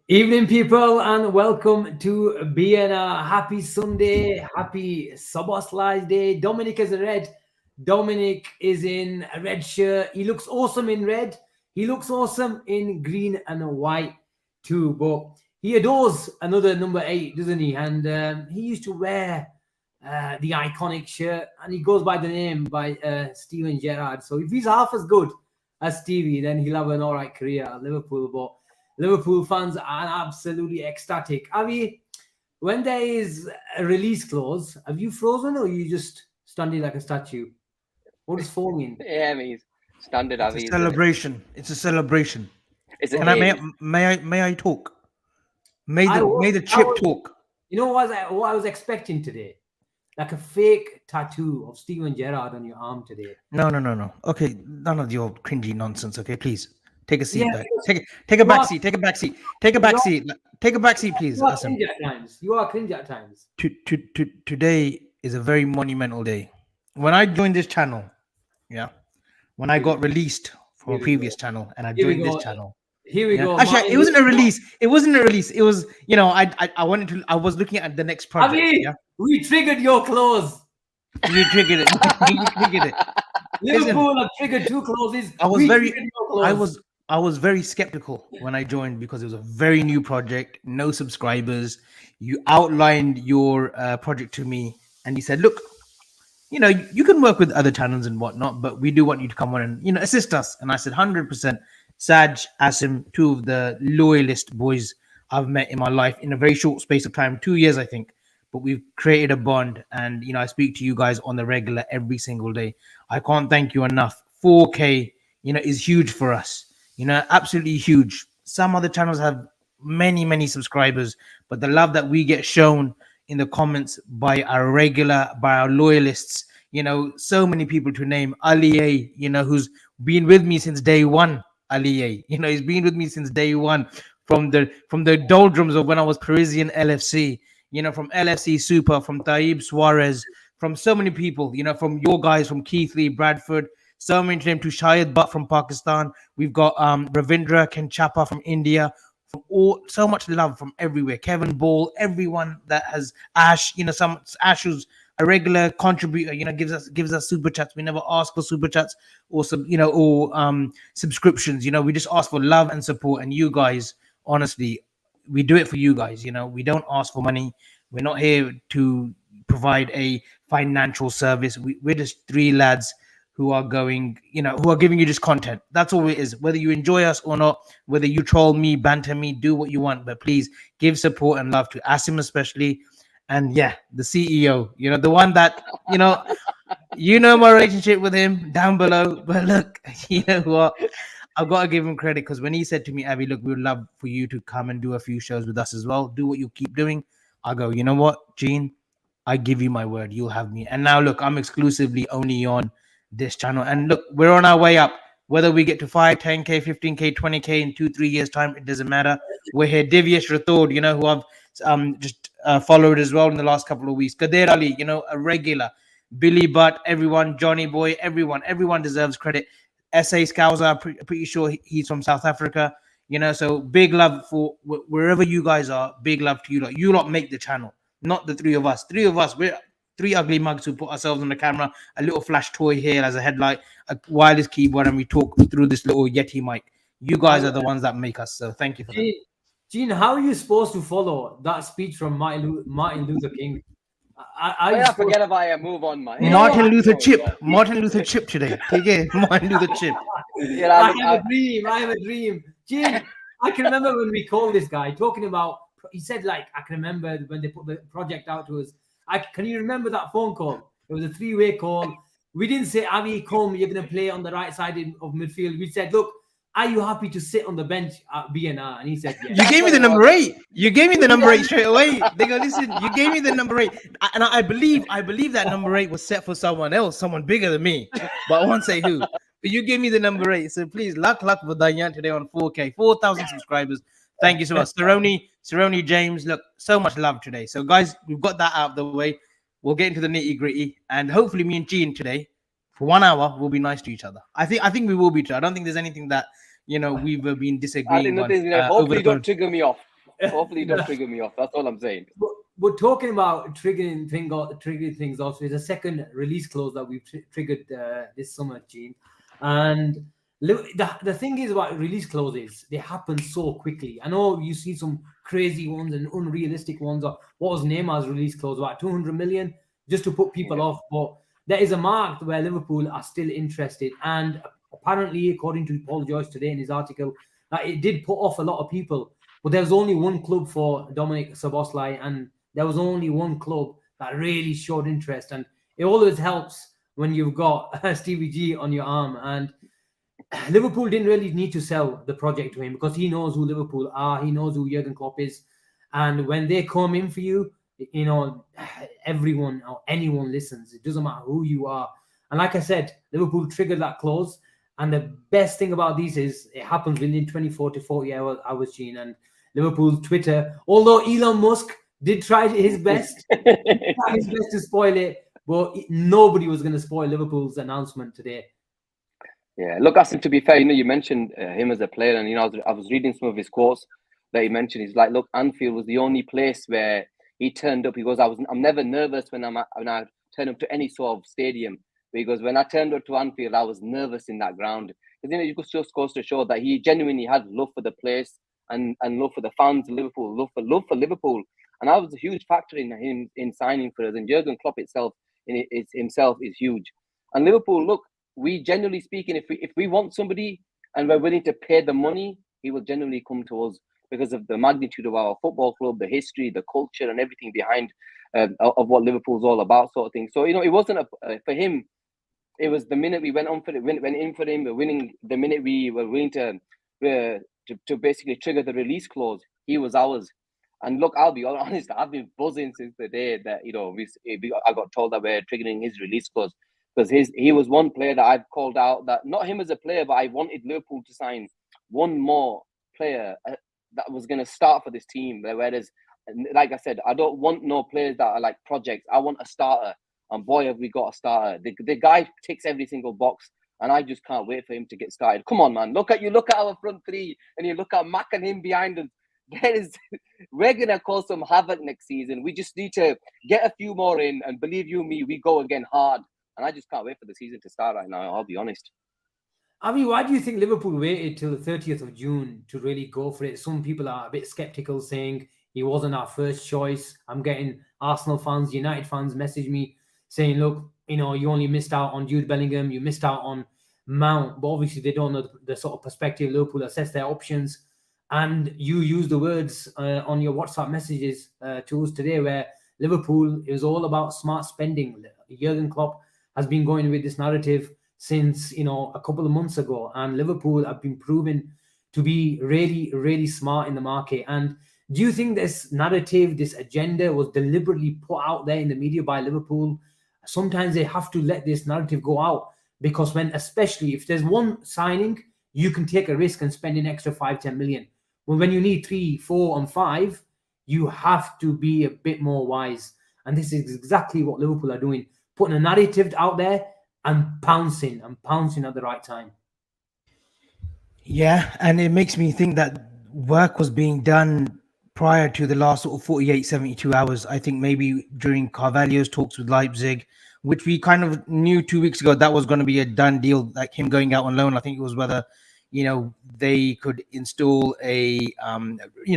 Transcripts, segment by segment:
Evening, people, and welcome to BNR. Happy Sunday, happy Szoboszlai Day. Dominik is a red. Dominik is in a red shirt. He looks awesome in red. He looks awesome in green and white too. But he adores another number 8, doesn't he? And he used to wear the iconic shirt, and he goes by the name by Steven Gerrard. So if he's half as good as Stevie, then he'll have an all right career at Liverpool. But Liverpool fans are absolutely ecstatic. Avi, when there is a release clause, have you frozen or are you just standing like a statue? What does four mean? Yeah, he's standard It's a Avi. celebration. It's a celebration. Is it? Can I may I talk? May the chip talk. You know what I was expecting today? Like a fake tattoo of Steven Gerrard on your arm today. No. Okay, none of your cringy nonsense. Okay, please take a seat Yeah, back. Take a back seat. Take a back seat. Take a back seat. Take a back seat, please. You are Asim. cringe at times. You are cringe at times. Today is a very monumental day. When I joined this channel, yeah, when I got released from a previous channel and I Here we joined go. this channel. Here we Yeah. go. Actually, it wasn't a release. It wasn't a release. It was, I wanted to. I was looking at the next project. Avi, Yeah, we triggered your clause. you triggered it. You triggered it. Liverpool have triggered 2 clauses. I was We very, triggered your clause. I was very skeptical when I joined because it was a very new project, no subscribers. You outlined your project to me, and you said, "Look, you can work with other channels and whatnot, but we do want you to come on and assist us." And I said, 100%. Saj, Asim, 2 of the loyalist boys I've met in my life in a very short space of time, 2 years, I think. But we've created a bond, and I speak to you guys on the regular every single day. I can't thank you enough. 4K, is huge for us. Absolutely huge. Some other channels have many subscribers, but the love that we get shown in the comments by our loyalists, so many people to name. Ali A, who's been with me since day one. Ali A, he's been with me since day one from the doldrums of when I was Parisian LFC, from LFC Super, from Taib Suarez, from so many people, from your guys, from Keithley, Bradford, so many to name, to Shahid Butt from Pakistan. We've got Ravindra Kenchappa from India, from so much love from everywhere. Kevin Ball, everyone that has Ash, some Ash who's a regular contributor, gives us super chats. We never ask for super chats or subscriptions. We just ask for love and support. And you guys, honestly, we do it for you guys. We don't ask for money. We're not here to provide a financial service. We're just 3 lads who are giving you just content. That's all it is. Whether you enjoy us or not, whether you troll me, banter me, do what you want, but please give support and love to Asim especially. And yeah, the CEO, the one that, my relationship with him down below. But look, you know what? I've got to give him credit, because when he said to me, Abby, look, we would love for you to come and do a few shows with us as well. Do what you keep doing. I go, you know what, Gene? I give you my word. You'll have me. And now look, I'm exclusively only on this channel. And look, we're on our way up. Whether we get to 5, 10K, 15K, 20K in 2-3 years' time, it doesn't matter. We're here. Divyesh Rathod, who I've just followed as well in the last couple of weeks. Kader Ali, a regular. Billy Butt, everyone, Johnny Boy, everyone deserves credit. SA Scouser, pretty sure he's from South Africa. So big love for wherever you guys are. Big love to you lot. You lot make the channel, not the 3 of us. 3 of us, we're 3 ugly mugs who put ourselves on the camera, a little flash toy here as a headlight, a wireless keyboard, and we talk through this little Yeti mic. You guys are the ones that make us. So thank you for that. Gene, how are you supposed to follow that speech from Martin Luther King? I forget if I move on, man. Martin Luther Chip today. Okay, Martin Luther Chip. I have a dream. Gene, I can remember when we called this guy talking about. He said, I can remember when they put the project out to us. Can you remember that phone call? It was a 3-way call. We didn't say, Avi, come, you're going to play on the right side of midfield. We said, look, are you happy to sit on the bench at BNR? And he said, yeah. You gave me the number 8. You gave me the number 8 straight away. They go, listen, you gave me the number 8. And I believe that number 8 was set for someone else, someone bigger than me. But I won't say who. But you gave me the number 8. So please, luck for Dayan today on 4K. 4,000 subscribers. Thank you so much. Cerrone James, look, so much love today. So guys, we've got that out of the way. We'll get into the nitty-gritty. And hopefully me and Gene today, for 1 hour, we'll be nice to each other. I think we will be. I don't think there's anything that we've been disagreeing on. Hopefully you don't trigger me off. Hopefully, don't trigger me off. That's all I'm saying. We're talking about triggering things off. There's a second release clause that we've triggered this summer, Gene. And the thing is about release clauses, they happen so quickly. I know you see some crazy ones and unrealistic ones. Or what was Neymar's release clause, about 200 million, just to put people off. But there is a mark where Liverpool are still interested. And apparently, according to Paul Joyce today in his article, that it did put off a lot of people. But there was only one club for Dominik Szoboszlai, and there was only one club that really showed interest. And it always helps when you've got Stevie G on your arm. And Liverpool didn't really need to sell the project to him because he knows who Liverpool are. He knows who Jurgen Klopp is. And when they come in for you, you know, everyone or anyone listens. It doesn't matter who you are. And like I said, Liverpool triggered that clause. And the best thing about these is it happens within 24 to 40 hours, Gene. And Liverpool's Twitter, although Elon Musk did try his best, to spoil it, but nobody was going to spoil Liverpool's announcement today. Yeah, look, Asim, to be fair, you know, you mentioned him as a player, and, you know, I was reading some of his quotes that he mentioned. He's like, look, Anfield was the only place where he turned up. He goes, I'm never nervous when I turn up to any sort of stadium. But he goes, when I turned up to Anfield, I was nervous in that ground. Because, you know, you just goes to show that he genuinely had love for the place and love for the fans of Liverpool, love for Liverpool. And that was a huge factor in him in signing for us. And Jurgen Klopp himself is huge. And Liverpool, look, we generally speaking, if we want somebody and we're willing to pay the money, he will generally come to us because of the magnitude of our football club, the history, the culture, and everything behind of what Liverpool's all about, sort of thing. So, you know, it wasn't for him. It was the minute we went in for him, we're winning. The minute we were willing to basically trigger the release clause, he was ours. And look, I'll be honest, I've been buzzing since the day that, you know, I got told that we're triggering his release clause, because he was one player that I've called out, that not him as a player, but I wanted Liverpool to sign one more player that was going to start for this team. Whereas, like I said, I don't want no players that are like projects. I want a starter. And boy, have we got a starter. The guy ticks every single box. And I just can't wait for him to get started. Come on, man. Look at our front three, and you look at Mac and him behind us. We're going to cause some havoc next season. We just need to get a few more in, and believe you me, we go again hard. And I just can't wait for the season to start right now, I'll be honest. I mean, why do you think Liverpool waited till the 30th of June to really go for it? Some people are a bit skeptical, saying he wasn't our first choice. I'm getting Arsenal fans, United fans message me saying, look, you know, you only missed out on Jude Bellingham, you missed out on Mount, but obviously they don't know the sort of perspective. Liverpool assess their options. And you use the words on your WhatsApp messages to us today, where Liverpool is all about smart spending. Jurgen Klopp has been going with this narrative since, you know, a couple of months ago, and Liverpool have been proven to be really, really smart in the market. And do you think this narrative, this agenda was deliberately put out there in the media by Liverpool? Sometimes they have to let this narrative go out, because especially if there's one signing, you can take a risk and spend an extra 5-10 million. Well, when you need 3, 4, and 5, you have to be a bit more wise. And this is exactly what Liverpool are doing, putting a narrative out there and pouncing at the right time. Yeah, and it makes me think that work was being done prior to the last sort of 48, 72 hours. I think maybe during Carvalho's talks with Leipzig, which we kind of knew 2 weeks ago that was going to be a done deal, like him going out on loan. I think it was whether, you know, they could install a,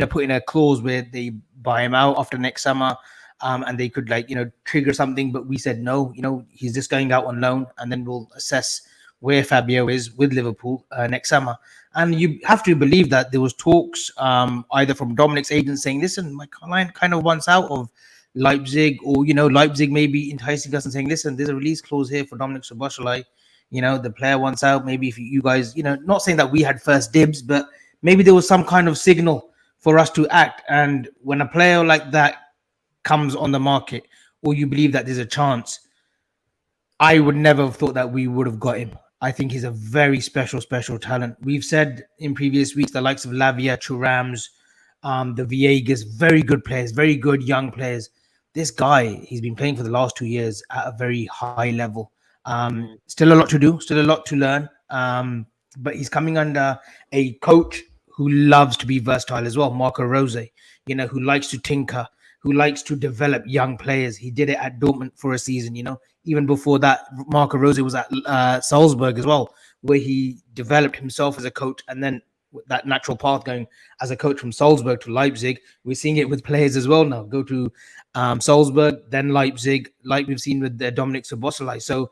put in a clause where they buy him out after next summer, and they could, like, you know, trigger something. But we said, no, you know, he's just going out on loan, and then we'll assess where Fabio is with Liverpool next summer. And you have to believe that there was talks either from Dominik's agent saying, listen, my client kind of wants out of Leipzig, or, you know, Leipzig maybe enticing us and saying, listen, there's a release clause here for Dominik Szoboszlai. You know, the player wants out. Maybe if you guys, you know, not saying that we had first dibs, but maybe there was some kind of signal for us to act. And when a player like that comes on the market, or you believe that there's a chance, I would never have thought that we would have got him. I think he's a very special talent. We've said in previous weeks, the likes of Lavia, Churams, the Viegas, very good players, very good young players. This guy, he's been playing for the last 2 years at a very high level. Still a lot to do, still a lot to learn. But he's coming under a coach who loves to be versatile as well, Marco Rose. who likes to tinker, who likes to develop young players. He did it at Dortmund for a season, Even before that, Marco Rose was at Salzburg as well, where he developed himself as a coach, and then that natural path going as a coach from Salzburg to Leipzig. We're seeing it with players as well now. Go to Salzburg, then Leipzig, like we've seen with Dominik Szoboszlai. So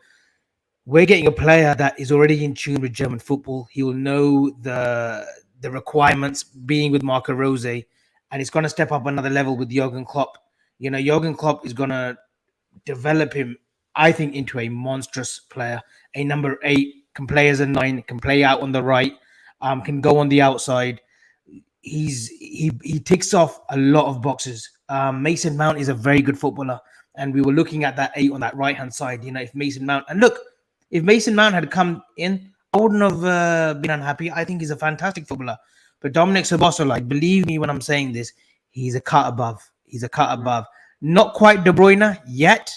we're getting a player that is already in tune with German football. He will know the requirements being with Marco Rose, and it's going to step up another level with Jurgen Klopp. Jurgen Klopp is going to develop him, I think, into a monstrous player. A number 8, can play as a 9, can play out on the right, can go on the outside. He ticks off a lot of boxes. Mason Mount is a very good footballer, and we were looking at that 8 on that right hand side. If Mason Mount had come in, I wouldn't have been unhappy. I think he's a fantastic footballer. But Dominik Szoboszlai, believe me when I'm saying this, he's a cut above. He's a cut above. Not quite De Bruyne yet,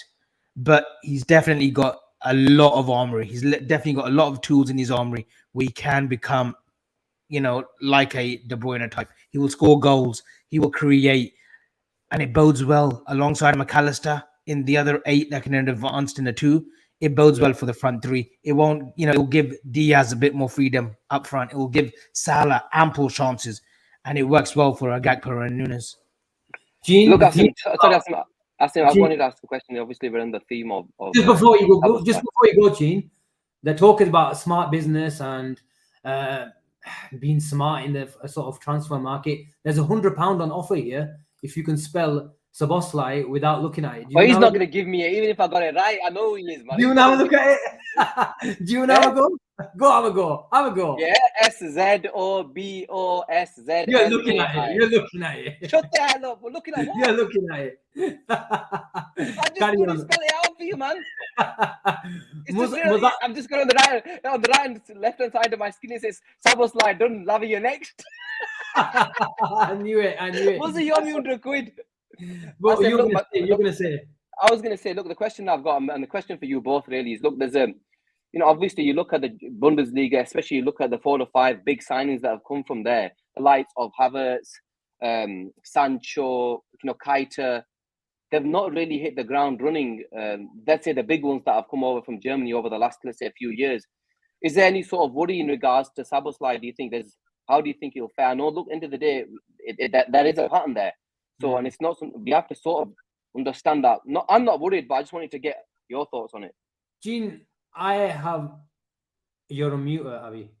but he's definitely got a lot of armory. He's definitely got a lot of tools in his armory where he can become, like a De Bruyne type. He will score goals. He will create. And it bodes well alongside McAllister in the other 8 that can advance in the 2. It bodes well for the front 3. It won't, it will give Diaz a bit more freedom up front. It will give Salah ample chances. And it works well for Gakpo and Nunes. Gene, look, Asim, I wanted to ask a question. Obviously, we're in the theme of just before you go, Gene, they're talking about smart business and being smart in the sort of transfer market. There's £100 on offer here if you can spell Szoboszlai without looking at it. But he's not going to give me it, even if I got it right. I know he is, man. Do you want to have a look at it? Do you want to have a go? Go, have a go. Have a go. Yeah, SZOBOSZ. You're looking at it. Shut the hell up. We're looking at what? You're looking at it. I just couldn't spell it out for you, man. I'm just going on the right and left hand side of my screen. It says Szoboszlai done. Lavia next. I knew it. Was it your £100? What you're going to say? I was going to say, look, the question I've got, and the question for you both really is, look, there's obviously you look at the Bundesliga, especially you look at the 4 or 5 big signings that have come from there, the likes of Havertz, Sancho, Keita. They've not really hit the ground running. Let's say the big ones that have come over from Germany over the last, let's say, a few years. Is there any sort of worry in regards to Szoboszlai? How do you think he'll fare? I know, look, end of the day, there is a pattern there. So, and it's not something we have to sort of understand that. I'm not worried, but I just wanted to get your thoughts on it. Gene, you're on mute, Abby.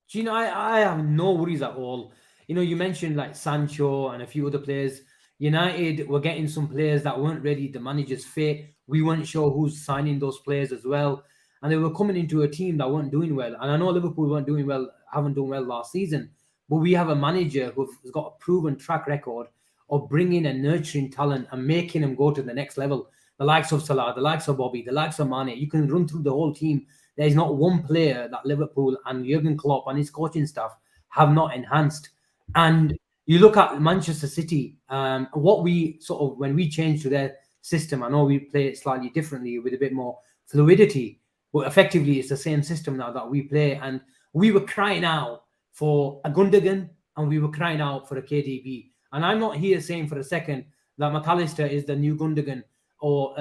Gene, I have no worries at all. You mentioned like Sancho and a few other players. United were getting some players that weren't ready. The manager's fit. We weren't sure who's signing those players as well. And they were coming into a team that weren't doing well. And I know Liverpool haven't done well last season. But we have a manager who's got a proven track record of bringing and nurturing talent and making them go to the next level. The likes of Salah, the likes of Bobby, the likes of Mane. You can run through the whole team. There is not one player that Liverpool and Jurgen Klopp and his coaching staff have not enhanced. And you look at Manchester City, what we sort of, when we changed to their system, I know we play it slightly differently with a bit more fluidity, but effectively it's the same system now that we play. And we were crying out for a Gundogan and we were crying out for a KDB. And I'm not here saying for a second that McAllister is the new Gundogan or,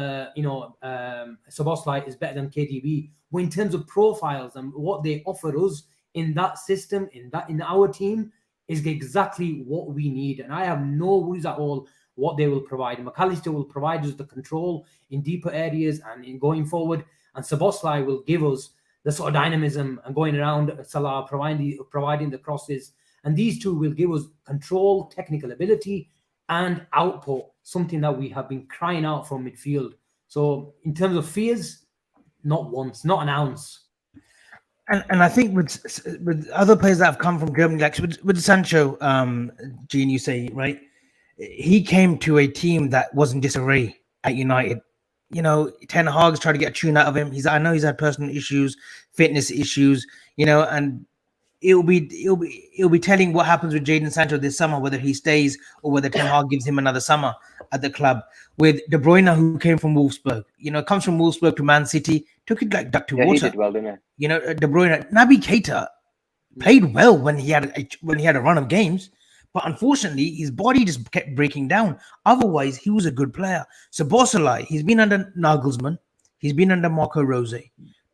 Szoboszlai is better than KDB. But in terms of profiles and what they offer us in that system, in our team, is exactly what we need. And I have no worries at all what they will provide. McAllister will provide us the control in deeper areas and in going forward. And Szoboszlai will give us the sort of dynamism and going around Salah, providing the crosses. And these two will give us control, technical ability, and output, something that we have been crying out from midfield. So in terms of fears, not once, not an ounce. And I think with other players that have come from Germany, like with Sancho, Gene, you say, right? He came to a team that was in disarray at United. Ten Hag's tried to get a tune out of him. I know he's had personal issues, fitness issues, and it'll be telling what happens with Jadon Sancho this summer, whether he stays or whether Ten Hag gives him another summer at the club. With De Bruyne, who came from Wolfsburg, comes from Wolfsburg to Man City, took it like duck to water. He did well, didn't he? De Bruyne, Naby Keita played well when he had a run of games, But unfortunately, his body just kept breaking down. Otherwise, he was a good player. Szoboszlai, he's been under Nagelsmann. He's been under Marco Rose.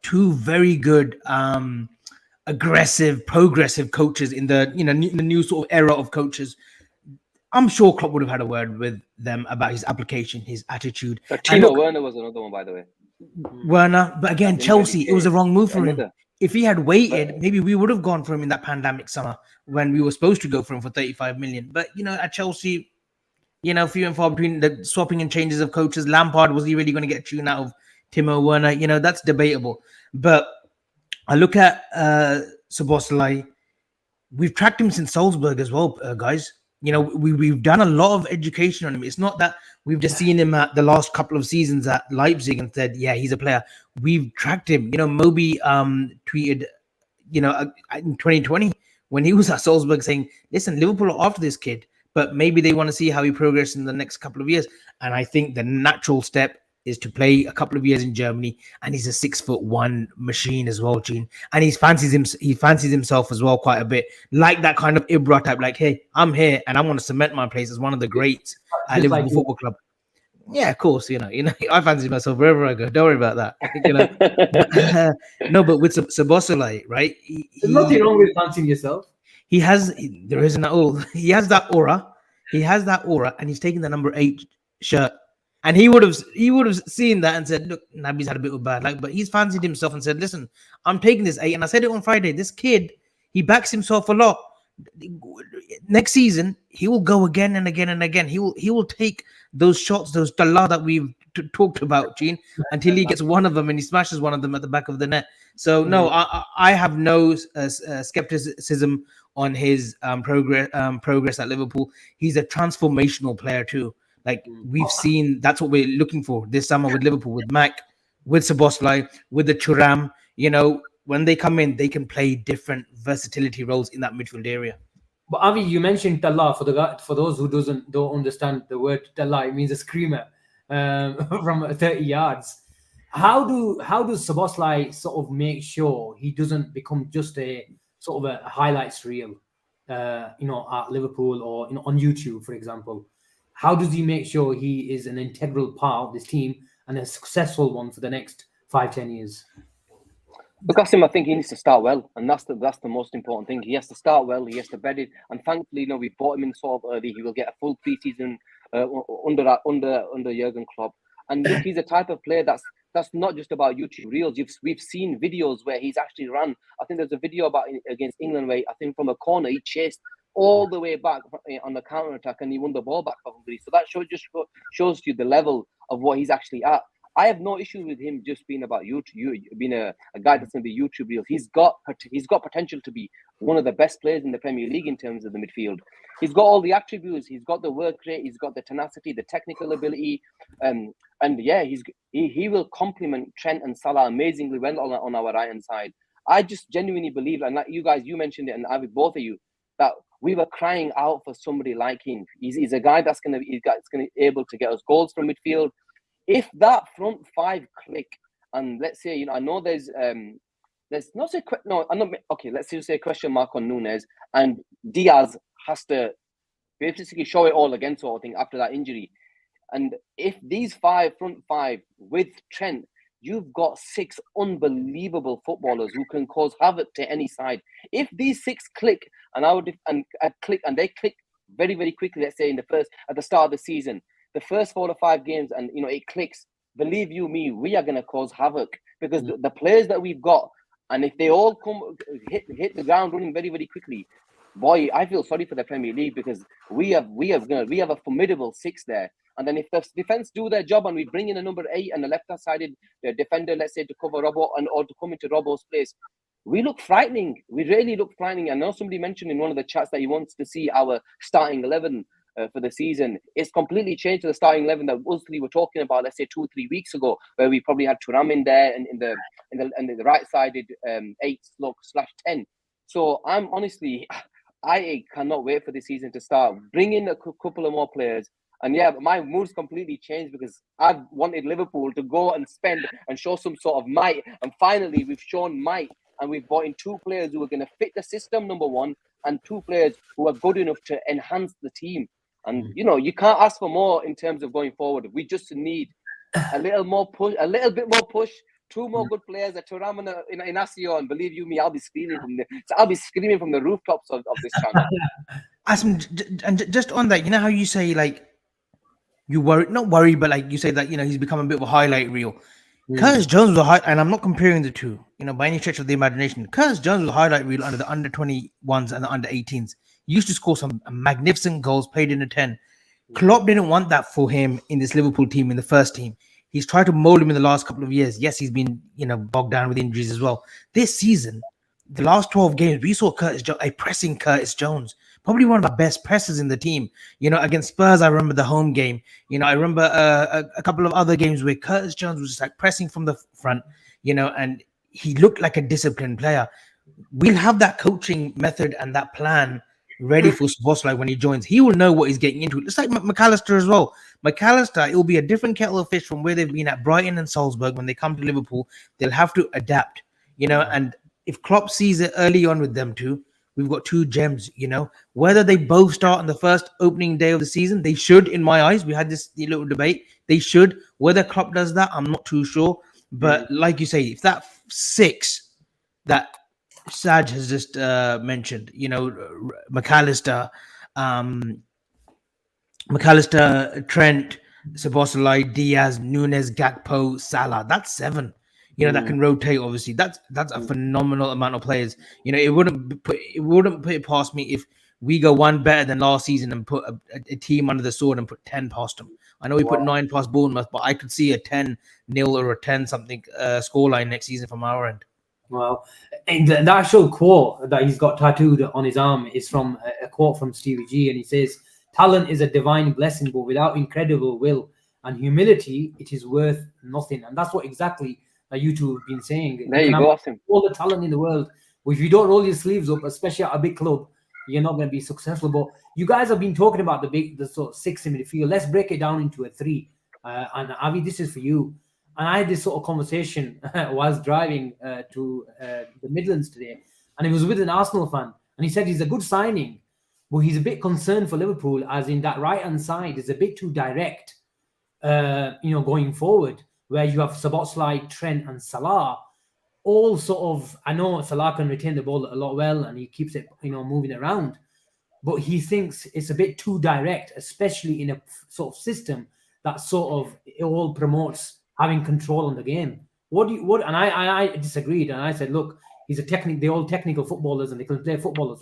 Two very good, aggressive, progressive coaches in the new sort of era of coaches. I'm sure Klopp would have had a word with them about his application, his attitude. Timo Werner was another one, by the way. Werner, but again, Chelsea, it was the wrong move for him. If he had waited, maybe we would have gone for him in that pandemic summer when we were supposed to go for him for 35 million. But, at Chelsea, few and far between the swapping and changes of coaches. Lampard, was he really going to get a tune out of Timo Werner? That's debatable. But I look at Szoboszlai. We've tracked him since Salzburg as well, guys. We've done a lot of education on him. It's not that we've just seen him at the last couple of seasons at Leipzig and said, yeah, he's a player. We've tracked him. Moby tweeted, in 2020 when he was at Salzburg saying, listen, Liverpool are after this kid, but maybe they want to see how he progresses in the next couple of years. And I think the natural step is to play a couple of years in Germany, and he's a 6'1" machine as well, Gene. And he fancies himself as well quite a bit, like that kind of Ibra type. Like, hey, I'm here, and I want to cement my place as one of the greats at Liverpool Football Club. Yeah, of course, I fancy myself wherever I go. Don't worry about that. No, but with Szoboszlai, right? There's nothing wrong with fancying yourself. There isn't at all. He has that aura. And he's taking the number 8 shirt. And he would have seen that and said, look, Naby's had a bit of bad luck, but he's fancied himself and said, listen, I'm taking this 8. And I said it on Friday, this kid, he backs himself a lot. Next season, he will go again and again and again. He will take those shots, those tala that we've talked about, Gene, until he gets one of them and he smashes one of them at the back of the net. So no, I have no skepticism on his progress at Liverpool. He's a transformational player too. Like we've seen, that's what we're looking for this summer with Liverpool, with Mac, with Szoboszlai, with the Thuram. When they come in, they can play different versatility roles in that midfield area. But Avi, you mentioned Tala. For those who don't understand the word Tala, it means a screamer from 30 yards. How does Szoboszlai sort of make sure he doesn't become just a sort of a highlights reel, at Liverpool or on YouTube, for example? How does he make sure he is an integral part of this team and a successful one for the next 5-10 years? Look, Asim, I think he needs to start well, and that's the most important thing. He has to start well. He has to bed it, and thankfully, we bought him in sort of early. He will get a full preseason under Jurgen Klopp. And look, he's a type of player that's not just about YouTube reels. We've seen videos where he's actually run. I think there's a video about against England where I think from a corner he chased all the way back on the counter attack, and he won the ball back for Hungary. So that shows you the level of what he's actually at. I have no issue with him just being about YouTube, being a guy that's going to be YouTube reels. He's got potential to be one of the best players in the Premier League in terms of the midfield. He's got all the attributes. He's got the work rate. He's got the tenacity, the technical ability, and yeah, he will complement Trent and Salah amazingly well on our right hand side. I just genuinely believe, and like you guys, you mentioned it, and I with both of you, that we were crying out for somebody like him. He's a guy that's going to be able to get us goals from midfield. If that front 5 click, and let's say, I know let's just say a question mark on Nunes, and Diaz has to basically show it all again, sort of thing, after that injury. And if these front five with Trent, you've got 6 unbelievable footballers who can cause havoc to any side. If these 6 click and they click very, very quickly, let's say at the start of the season, the first 4 or 5 games, and it clicks, believe you me, we are going to cause havoc, because the players that we've got, and if they all come hit the ground running very, very quickly, boy, I feel sorry for the Premier League, because we have a formidable 6 there. And then if the defense do their job and we bring in a number 8 and a left-hand sided defender, let's say, to cover Robbo or to come into Robbo's place, we look frightening. We really look frightening. I know somebody mentioned in one of the chats that he wants to see our starting 11 for the season. It's completely changed to the starting 11 that we were talking about, let's say 2 or 3 weeks ago, where we probably had Thuram in there and in the right-sided 8/10. So I cannot wait for the season to start. Bring in a couple of more players. And yeah, my mood's completely changed, because I've wanted Liverpool to go and spend and show some sort of might. And finally, we've shown might, and we've brought in 2 players who are going to fit the system, number 1, and two players who are good enough to enhance the team. And you can't ask for more in terms of going forward. We just need a little more push, a little bit more push. Two more good players, a Thuram and Inacio, and believe you me, I'll be screaming from the rooftops of this channel. Asim, and just on that, you know how you say like you worry, not worry, but like you say that he's become a bit of a highlight reel. Curtis Jones was a high, and I'm not comparing the two, by any stretch of the imagination. Curtis Jones was a highlight reel under the under 21s and the under 18s. He used to score some magnificent goals, played in a 10. Klopp didn't want that for him in this Liverpool team, in the first team. He's tried to mold him in the last couple of years. Yes, he's been, bogged down with injuries as well. This season, the last 12 games, we saw a pressing Curtis Jones, probably one of the best pressers in the team. Against Spurs, I remember the home game. I remember a couple of other games where Curtis Jones was just like pressing from the front, and he looked like a disciplined player. We'll have that coaching method and that plan ready for Szoboszlai when he joins. He will know what he's getting into. It's like McAllister as well. McAllister, it will be a different kettle of fish from where they've been at Brighton and Salzburg. When they come to Liverpool, they'll have to adapt, and if Klopp sees it early on with them two, we've got two gems, whether they both start on the first opening day of the season, they should, in my eyes. We had this little debate. They should. Whether Klopp does that, I'm not too sure. But like you say, if that 6 that Saj has just mentioned, McAllister, Trent, Szoboszlai, Diaz, Nunes, Gakpo, Salah. That's 7. That can rotate. Obviously, that's a phenomenal amount of players. It wouldn't put it past me if we go one better than last season and put a team under the sword and put 10 past them. I know we put 9 past Bournemouth, but I could see a 10-0 or a 10-something scoreline next season from our end. Well, and the actual quote that he's got tattooed on his arm is from a quote from Stevie G, and he says, "Talent is a divine blessing, but without incredible will and humility, it is worth nothing." And that's what exactly that you two have been saying. There you go, Asim. All the talent in the world, but if you don't roll your sleeves up, especially at a big club, you're not going to be successful. But you guys have been talking about the sort of 6 in midfield. Let's break it down into a 3. And Avi, this is for you. And I had this sort of conversation whilst driving to the Midlands today, and it was with an Arsenal fan, and he said he's a good signing, but he's a bit concerned for Liverpool, as in that right-hand side is a bit too direct, going forward, where you have Szoboszlai, Trent, and Salah, all sort of. I know Salah can retain the ball a lot well, and he keeps it, moving around, but he thinks it's a bit too direct, especially in a sort of system that sort of it all promotes having control on the game. And I disagreed, and I said, look, they're all technical footballers, and they can play football as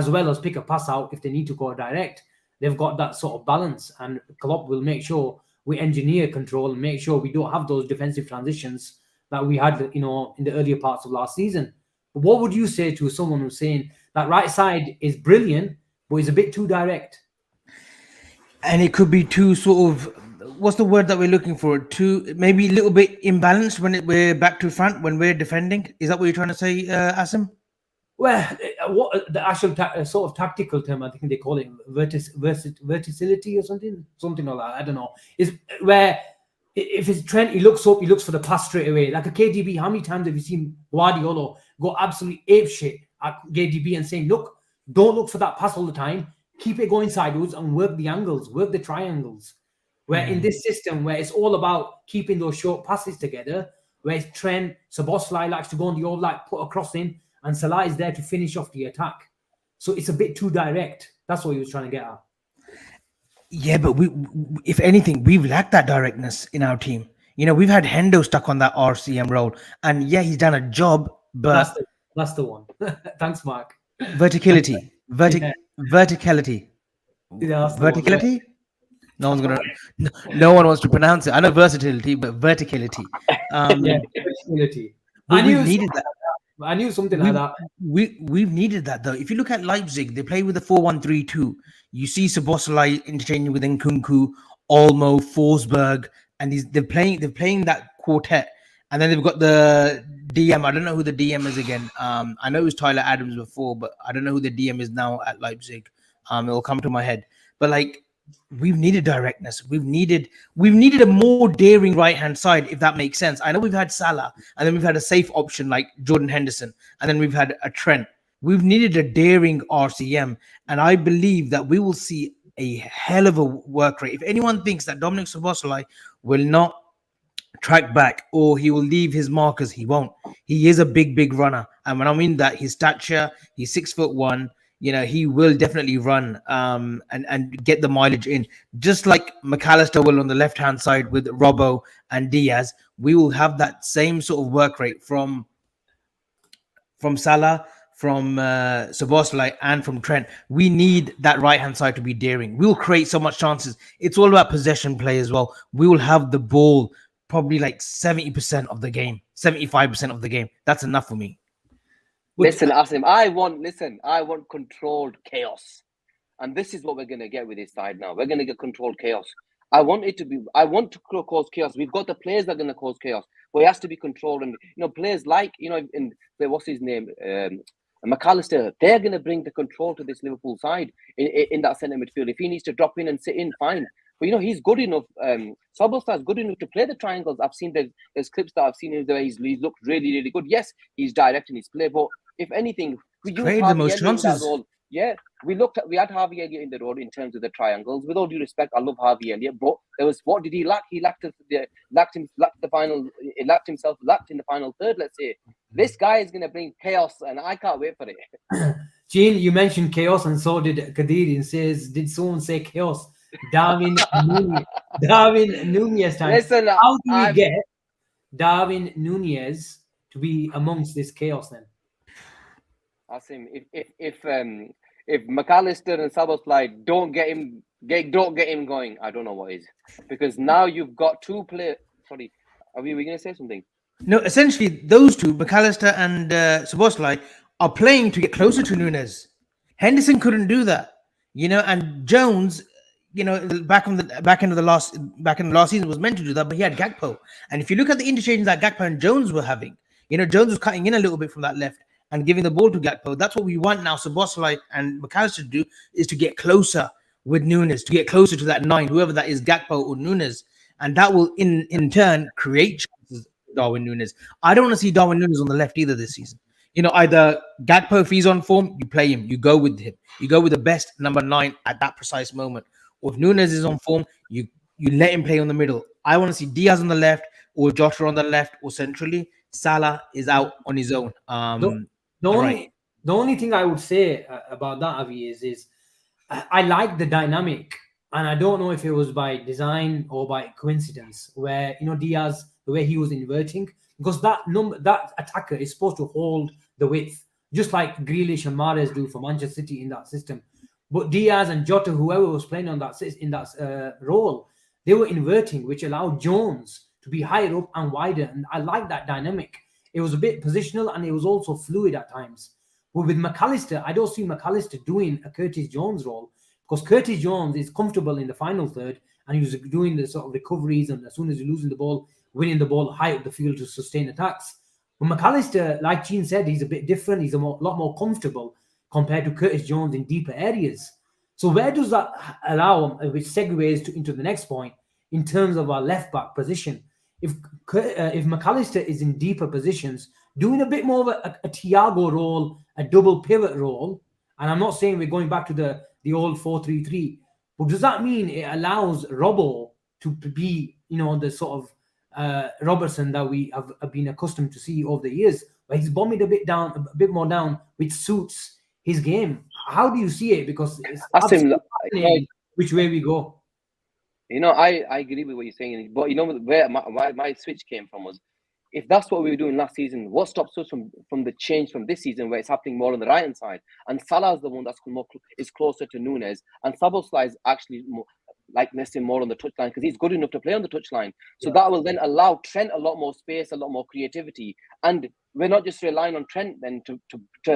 well as pick a pass out if they need to go direct. They've got that sort of balance, and Klopp will make sure we engineer control and make sure we don't have those defensive transitions that we had, in the earlier parts of last season. But what would you say to someone who's saying that right side is brilliant, but is a bit too direct? And it could be too sort of, what's the word that we're looking for? Too, maybe a little bit imbalanced when we're back to front, when we're defending. Is that what you're trying to say, Asim? Well, what the actual sort of tactical term, I think they call it versatility or something like that. I don't know. Is where if it's Trent, he looks up, he looks for the pass straight away. Like a KDB, how many times have you seen Guardiola go absolutely apeshit at KDB and saying, look, don't look for that pass all the time. Keep it going sideways and work the angles, work the triangles. Where in this system, where it's all about keeping those short passes together, where it's Trent, Szoboszlai likes to go on the old, like, put a cross in, and Salah is there to finish off the attack. So it's a bit too direct. That's what he was trying to get at. Yeah, but if anything, we've lacked that directness in our team. We've had Hendo stuck on that RCM role, and yeah, he's done a job, but that's the one. Thanks, Mark. Verticality. Verticality. Yeah, verticality. No one wants to pronounce it. I know versatility, but verticality. Versatility. I knew something like that. We've needed that though. If you look at Leipzig, they play with a 4-1-3-2. You see Szoboszlai interchanging with Nkunku, Olmo, Forsberg, and they're playing that quartet. And then they've got the DM. I don't know who the DM is again. I know it was Tyler Adams before, but I don't know who the DM is now at Leipzig. It'll come to my head. But like, we've needed directness. We've needed a more daring right-hand side, if that makes sense. I know we've had Salah, and then we've had a safe option like Jordan Henderson, and then we've had a Trent. We've needed a daring RCM, and I believe that we will see a hell of a work rate. If anyone thinks that Dominik Szoboszlai will not track back or he will leave his markers, he won't. He is a big runner, and when I mean that, his stature, he's 6'1". He will definitely run and get the mileage in, just like McAllister will on the left hand side with Robbo and Diaz. We will have that same sort of work rate from Salah, from Szoboszlai, and from Trent. We need that right hand side to be daring. We will create so much chances. It's all about possession play as well. We will have the ball probably like 70% of the game, 75% of the game. That's enough for me. Listen, Asim, I want controlled chaos. And this is what we're going to get with this side now. We're going to get controlled chaos. I want to cause chaos. We've got the players that are going to cause chaos. But it has to be controlled. And, players like, what's his name? McAllister, they're going to bring the control to this Liverpool side in that centre midfield. If he needs to drop in and sit in, fine. But, he's good enough. Szoboszlai is good enough to play the triangles. I've seen there's clips that I've seen where he's looked really, really good. Yes, he's directing his play. But if anything, we use created the most chances. Yeah, we had Harvey Elliott in the role in terms of the triangles. With all due respect, I love Harvey Elliott, but what did he lack? He lacked in the final third. Let's say this guy is going to bring chaos, and I can't wait for it. Gene, you mentioned chaos, and so did Kadir. And says, did someone say chaos? Darwin Nunez time. Listen, how do we get Darwin Nunez to be amongst this chaos then? Asim, if McAllister and Szoboszlai don't get him going, I don't know what is, because now you've got two players. Sorry, are we going to say something? No, essentially those two, McAllister and Szoboszlai, are playing to get closer to Nunez. Henderson couldn't do that, and Jones, back in the last season was meant to do that, but he had Gakpo. And if you look at the interchanges that Gakpo and Jones were having, Jones was cutting in a little bit from that left and giving the ball to Gakpo. That's what we want now. Szoboszlai and McAllister to do is to get closer with Nunez, to get closer to that 9, whoever that is, Gakpo or Nunez, and that will in turn create chances for Darwin Nunez. I don't want to see Darwin Nunez on the left either this season. Either Gakpo, if he's on form, you play him, you go with him, you go with the best number 9 at that precise moment. Or if Nunez is on form, you let him play on the middle. I want to see Diaz on the left, or Jota on the left, or centrally. Salah is out on his own. The only thing I would say about that, Avi, is I like the dynamic, and I don't know if it was by design or by coincidence, where Diaz, the way he was inverting, because that attacker is supposed to hold the width, just like Grealish and Mahrez do for Manchester City in that system. But Diaz and Jota, whoever was playing in that role, they were inverting, which allowed Jones to be higher up and wider, and I like that dynamic. It was a bit positional, and it was also fluid at times. But with McAllister, I don't see McAllister doing a Curtis Jones role, because Curtis Jones is comfortable in the final third, and he was doing the sort of recoveries, and as soon as you're losing the ball, winning the ball high up the field to sustain attacks. But McAllister, like Gene said, he's a bit different. He's lot more comfortable compared to Curtis Jones in deeper areas. So where does that allow, which segues into the next point, in terms of our left-back position? If McAllister is in deeper positions, doing a bit more of a Thiago role, a double pivot role, and I'm not saying we're going back to the old 4-3-3, but does that mean it allows Robbo to be, the sort of Robertson that we have been accustomed to see over the years, where he's bombing a bit more down, which suits his game? How do you see it? Because it's fascinating which way we go. I agree with what you're saying, but where my switch came from was, if that's what we were doing last season, what stops us from the change from this season, where it's happening more on the right hand side, and Salah's the one is closer to Nunez, and Szoboszlai is actually more, more on the touchline, because he's good enough to play on the touchline. So that will then allow Trent a lot more space, a lot more creativity, and we're not just relying on Trent then to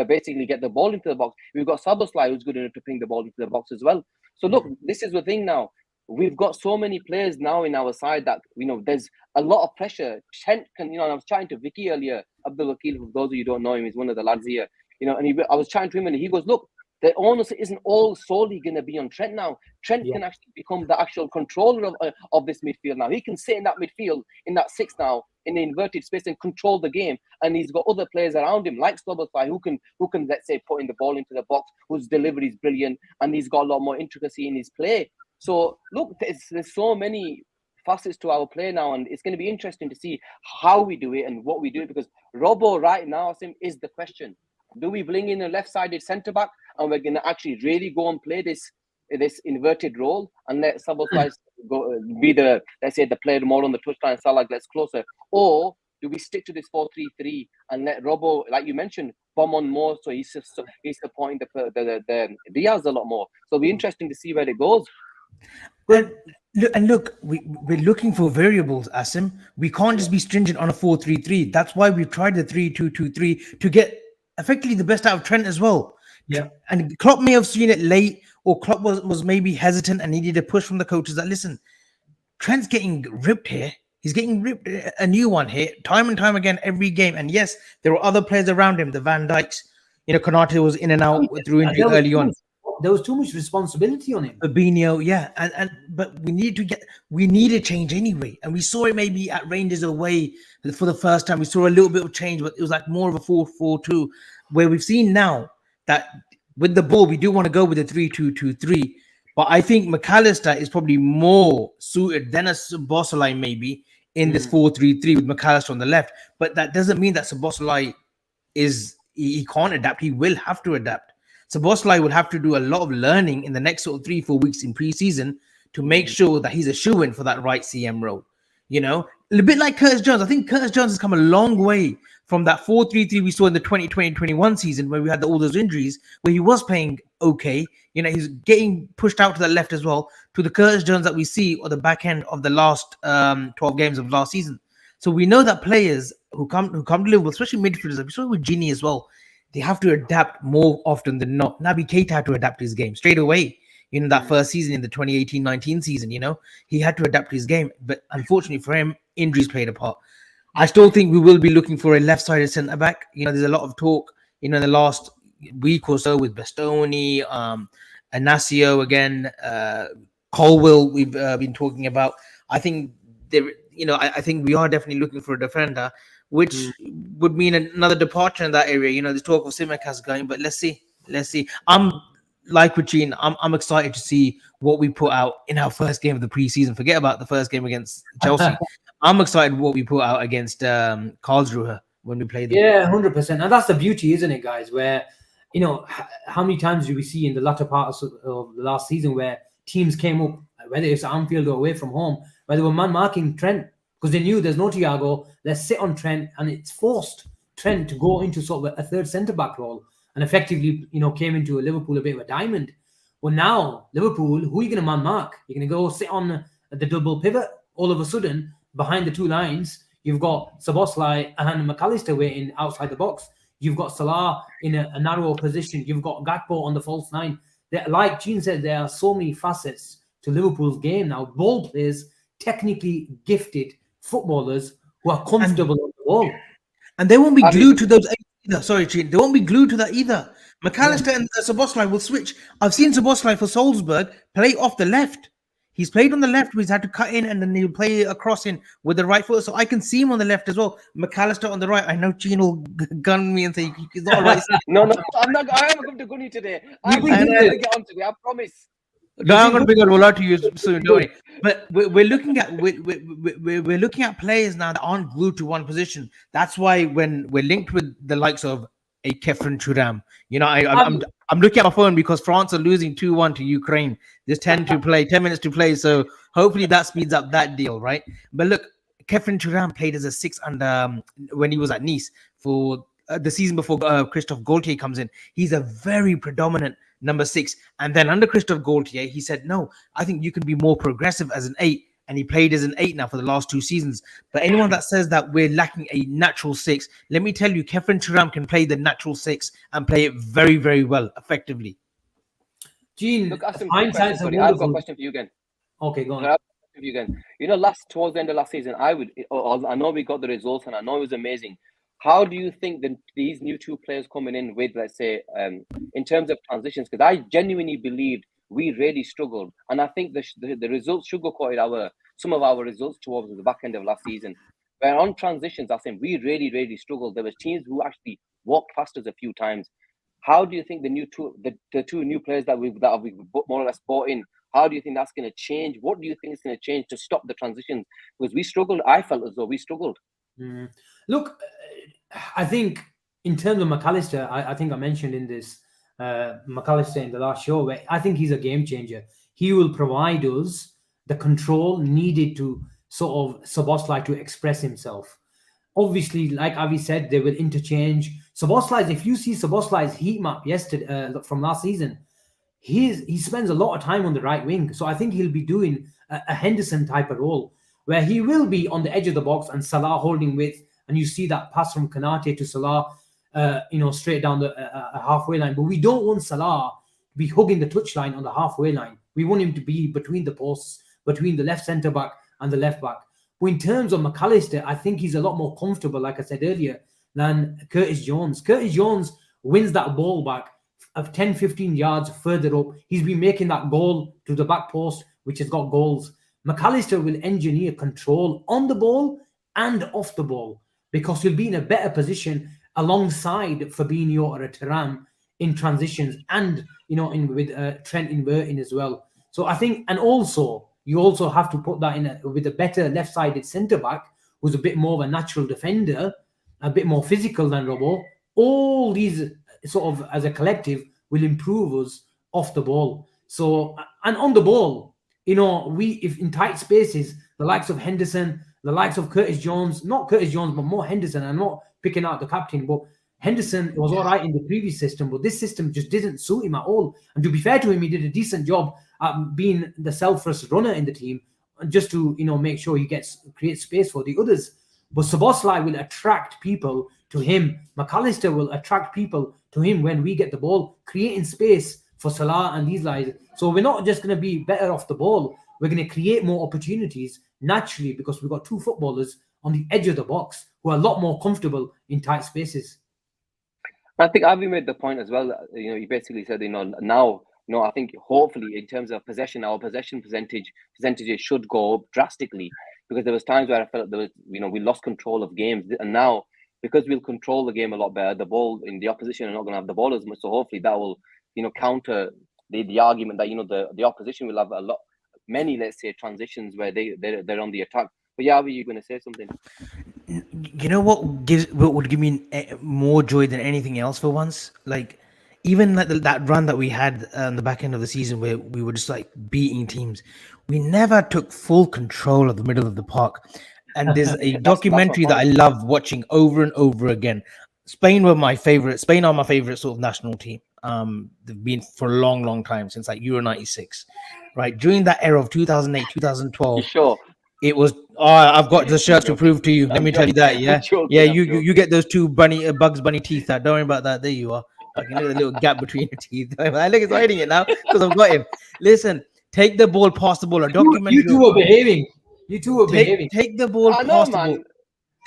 basically get the ball into the box. We've got Szoboszlai who's good enough to bring the ball into the box as well. So look, this is the thing now. We've got so many players now in our side that, there's a lot of pressure. Trent can, I was chatting to Vicky earlier, Abdul Wakil, for those of you who don't know him, he's one of the lads here, and I was chatting to him, and he goes, look, the onus isn't all solely going to be on Trent now. Trent can actually become the actual controller of this midfield now. He can sit in that midfield, in that 6 now, in the inverted space and control the game. And he's got other players around him, like Szoboszlai, who can let's say putting the ball into the box, whose delivery is brilliant, and he's got a lot more intricacy in his play. So look, there's so many facets to our play now, and it's going to be interesting to see how we do it and what we do it, because Robbo right now, Asim, is the question. Do we bring in a left-sided centre-back and we're going to actually really go and play this inverted role and let Szoboszlai go be the, let's say, the player more on the touchline, Salah gets closer? Or do we stick to this 4-3-3 and let Robbo, like you mentioned, bomb on more, so he's supporting the Diaz a lot more? So it'll be interesting to see where it goes. And look, we're looking for variables, Asim. We can't just be stringent on a 4-3-3. That's why we've tried the 3-2-2-3 to get effectively the best out of Trent as well. Yeah. And Klopp may have seen it late, or Klopp was maybe hesitant and needed a push from the coaches that, listen, Trent's getting ripped here. He's getting ripped, a new one here, time and time again, every game. And yes, there were other players around him, the Van Dijks. Konate was in and out through injury early on. There was too much responsibility on him. Fabinho, yeah, but we need a change anyway, and we saw it maybe at Rangers away for the first time. We saw a little bit of change, but it was like more of a 4-4-2, where we've seen now that with the ball we do want to go with the 3-2-2-3. But I think McAllister is probably more suited than a Szoboszlai maybe in this 4-3-3 with McAllister on the left. But that doesn't mean that Szoboszlai he can't adapt. He will have to adapt. Szoboszlai will have to do a lot of learning in the next sort of 3-4 weeks in pre-season to make sure that he's a shoo-in for that right CM role. A bit like Curtis Jones. I think Curtis Jones has come a long way from that 4-3-3 we saw in the 2020-21 season where we had all those injuries, where he was playing okay. He's getting pushed out to the left as well, to the Curtis Jones that we see at the back end of the last 12 games of last season. So we know that players who come to Liverpool, especially midfielders, we saw with Gini as well, they have to adapt more often than not. Naby Keita had to adapt his game straight away. That first season in the 2018-19 season, he had to adapt his game. But unfortunately for him, injuries played a part. I still think we will be looking for a left-sided centre-back. There's a lot of talk, in the last week or so with Bastoni, Inacio again, Colwill we've been talking about. I think I think we are definitely looking for a defender, which would mean another departure in that area. There's talk of Tsimikas going, but let's see. I'm like with Gene, I'm excited to see what we put out in our first game of the preseason. Forget about the first game against Chelsea. I'm excited what we put out against Karlsruhe when we play them. Yeah, 100%. And that's the beauty, isn't it, guys? Where, how many times do we see in the latter parts of the last season where teams came up, whether it's Anfield or away from home, where they were man-marking Trent because they knew there's no Thiago, let's sit on Trent, and it's forced Trent to go into sort of a third centre-back role and effectively, came into Liverpool a bit of a diamond. Well, now, Liverpool, who are you going to man-mark? You're going to go sit on the double pivot. All of a sudden, behind the two lines, you've got Szoboszlai and McAllister waiting outside the box. You've got Salah in a narrow position. You've got Gakpo on the false nine. Like Gene said, there are so many facets to Liverpool's game now. Ball players, technically gifted footballers who are comfortable on the ball. And they won't be glued to those either. Sorry, Gene. They won't be glued to that either. McAllister and Szoboszlai will switch. I've seen Szoboszlai for Salzburg play off the left. He's played on the left where he's had to cut in and then he'll play a cross in with the right foot. So I can see him on the left as well. McAllister on the right. I know Gene will gun me and say he's not right. No, I'm not. I haven't come to gun you today. I'm going to get on today. I promise. No, I'm going to bring a roll out to you soon, don't worry. But we're looking at players now that aren't glued to one position. That's why when we're linked with the likes of a Kefren Thuram, I'm looking at my phone because France are losing 2-1 to Ukraine. There's 10 minutes to play. So hopefully that speeds up that deal, right? But look, Kefren Thuram played as a 6 under when he was at Nice for the season before Christophe Gaultier comes in. He's a very predominant number 6. And then under Christophe Gaultier, he said, no, I think you can be more progressive as an 8. And he played as an 8 now for the last 2 seasons. But anyone that says that we're lacking a natural 6, let me tell you, Kefren Thuram can play the natural 6 and play it very, very well, effectively. Gene, look, I've got a question for you again. Okay, go on. Towards the end of last season, I know we got the results and I know it was amazing. How do you think that these new 2 players coming in with, let's say, in terms of transitions? Because I genuinely believed we really struggled, and I think the results sugarcoated some of our results towards the back end of last season. Where on transitions, I think we really struggled. There was teams who actually walked past us a few times. How do you think the two new players that we've more or less bought in? How do you think that's going to change? What do you think is going to change to stop the transitions? Because we struggled. I felt as though we struggled. Look, I think in terms of McAllister, I think I mentioned in this McAllister in the last show, where I think he's a game changer. He will provide us the control needed to sort of Szoboszlai to express himself. Obviously, like Avi said, they will interchange. Szoboszlai, if you see Szoboszlai's heat map yesterday from last season, he spends a lot of time on the right wing. So I think he'll be doing a Henderson type of role, where he will be on the edge of the box and Salah holding width, and you see that pass from Kanate to Salah, straight down the halfway line. But we don't want Salah to be hugging the touchline on the halfway line. We want him to be between the posts, between the left centre back and the left back. But in terms of McAllister, I think he's a lot more comfortable, like I said earlier, than Curtis Jones. Curtis Jones wins that ball back of 10, 15 yards further up. He's been making that goal to the back post, which has got goals. McAllister will engineer control on the ball and off the ball, because he'll be in a better position alongside Fabinho or a Thuram in transitions, and with Trent inverting as well. So I think, and also you also have to put that in with a better left-sided centre back who's a bit more of a natural defender, a bit more physical than Robo. All these sort of as a collective will improve us off the ball. So, and on the ball, if in tight spaces, the likes of Henderson, the likes of Curtis Jones, not Curtis Jones, but more Henderson. I'm not picking out the captain, but Henderson was all right in the previous system, but this system just didn't suit him at all. And to be fair to him, he did a decent job at being the selfless runner in the team, just to make sure he creates space for the others. But Szoboszlai will attract people to him. McAllister will attract people to him when we get the ball, creating space for Salah and these guys. So we're not just going to be better off the ball. We're going to create more opportunities naturally, because we've got two footballers on the edge of the box who are a lot more comfortable in tight spaces. I think Avi made the point as well. He basically said, now, I think hopefully in terms of possession, our possession percentages should go up drastically, because there was times where I felt there was, we lost control of games, and now because we'll control the game a lot better, the ball in the opposition are not going to have the ball as much. So hopefully that will, counter the argument that the opposition will have many, let's say, transitions where they're on the attack. But yeah, Avi, you're going to say something. You know what would give me more joy than anything else for once? Like, even like that run that we had on the back end of the season where we were just like beating teams, we never took full control of the middle of the park. And there's a documentary that I love watching over and over again. Spain are my favorite sort of national team. They've been for a long time, since like Euro 96, right? During that era of 2008, 2012. Sure. It was. I've got the shirts to prove to you. Let me tell you that. Yeah, You get those two Bugs Bunny teeth. Don't worry about that. There you are. Like, the little gap between your teeth. I think it's hiding it now because I've got him. Listen, take the ball past the ball. A documentary. You two were behaving. Behaving. Take the ball past the ball.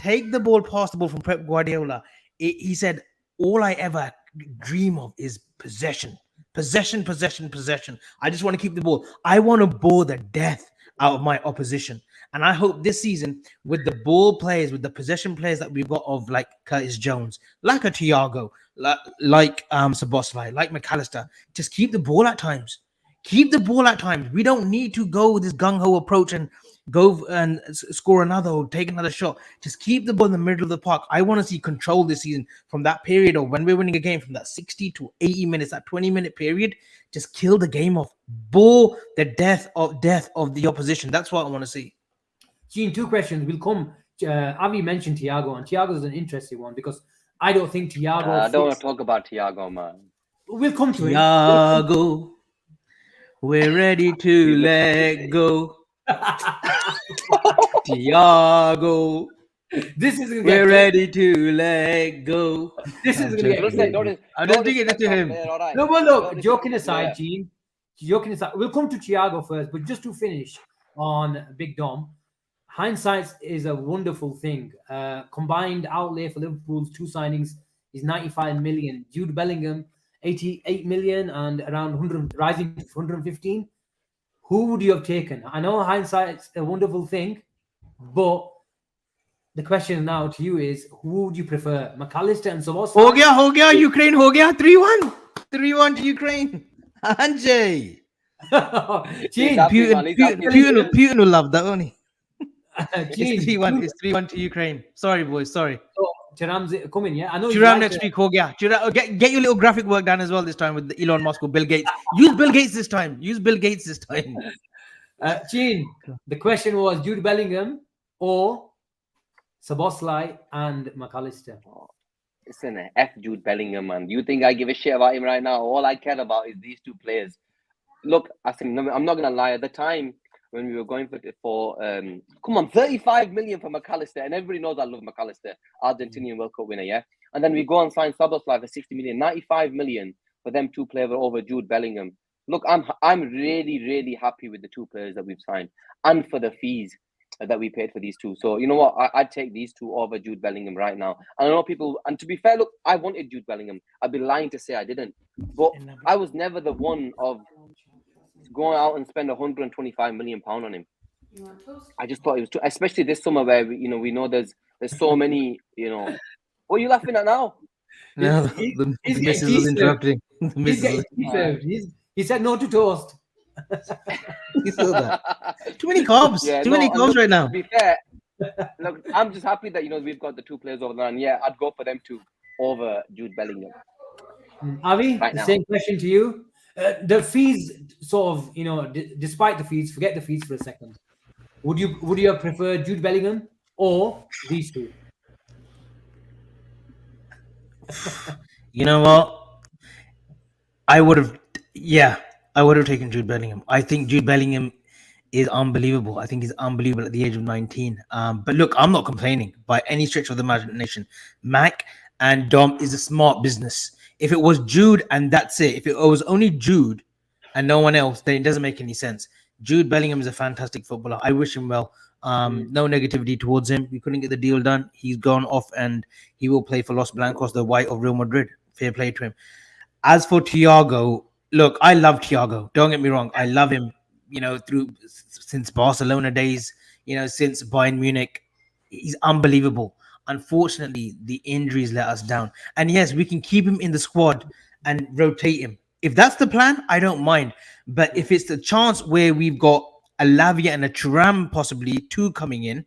Take the ball past the ball from Pep Guardiola. He said, all I ever dream of is possession. Possession. I just want to keep the ball. I want to bore the death out of my opposition. And I hope this season, with the ball players, with the possession players that we've got of like Curtis Jones, like a Thiago, like Szoboszlai, like McAllister, just keep the ball at times. Keep the ball at times. We don't need to go with this gung-ho approach and go and score another or take another shot. Just keep the ball in the middle of the park. I want to see control this season from that period of when we're winning a game, from that 60 to 80 minutes, that 20-minute period. Just kill the game off. Bore the death of the opposition. That's what I want to see. Gene, two questions will come. Avi mentioned Thiago, and Thiago is an interesting one because I don't think Thiago. I don't want to talk about Thiago, man. We'll come to Thiago, we're ready to let go. Thiago, we're ready to let go. This is going to get. I'm just thinking it to him. No, but look, joking aside, Gene. Joking aside, we'll come to Thiago first, but just to finish on Big Dom. Hindsight is a wonderful thing. Combined outlay for Liverpool's two signings is 95 million. Jude Bellingham, 88 million, and around 100, rising to 115. Who would you have taken? I know hindsight's a wonderful thing, but The question now to you is, who would you prefer, McAllister and Ho Szoboszlai? gaya, Ukraine ho gaya, 3-1. 3-1 to Ukraine. Anjay. Gene, happy, man. He's happy. Putin will love that, won't he? Gene, It's 3-1. It's 3-1 to Ukraine. Sorry, boys. Sorry. Thuram's coming, yeah? I know you Thuram like next week. Ho gaya. Get your little graphic work done as well this time with the Elon Musk or Bill Gates. Use Bill Gates this time. Gene, the question was Jude Bellingham or Szoboszlai and McAllister. Listen, F Jude Bellingham, man. You think I give a shit about him right now? All I care about is these two players. Look, Asim, I'm not gonna lie. At the time when we were going for 35 million for McAllister, and everybody knows I love McAllister, Argentinian World Cup winner, yeah. And then we go and sign Szoboszlai for 60 million, 95 million for them two players over Jude Bellingham. Look, I'm really happy with the two players that we've signed, and for the fees that we paid for these two. So you know what? I'd take these two over Jude Bellingham right now. And I know people, and to be fair, look, I wanted Jude Bellingham. I'd be lying to say I didn't. But I was never the one of going out and spend 125 million pound on him. I just thought it was too, especially this summer where we know there's so many, what are you laughing at now? No, the missus was interrupting. He said no to toast. You saw that? Too many carbs. Too many carbs right now. To be fair, look, I'm just happy that we've got the two players over there, and yeah, I'd go for them two over Jude Bellingham. Avi, same question to you. The fees, sort of, despite the fees, forget the fees for a second. Would you have preferred Jude Bellingham or these two? You know what? I would have taken Jude Bellingham. I think Jude Bellingham is unbelievable. I think he's unbelievable at the age of 19. But look, I'm not complaining by any stretch of the imagination. Mac and Dom is a smart business. If it was Jude and that's it, if it was only Jude and no one else, then it doesn't make any sense. Jude Bellingham is a fantastic footballer. I wish him well. No negativity towards him. We couldn't get the deal done. He's gone off and he will play for Los Blancos, the white of Real Madrid. Fair play to him. As for Thiago, look, I love Thiago. Don't get me wrong. I love him, since Barcelona days, since Bayern Munich. He's unbelievable. Unfortunately, the injuries let us down. And yes, we can keep him in the squad and rotate him. If that's the plan, I don't mind. But if it's the chance where we've got a Lavia and a Thuram, possibly two coming in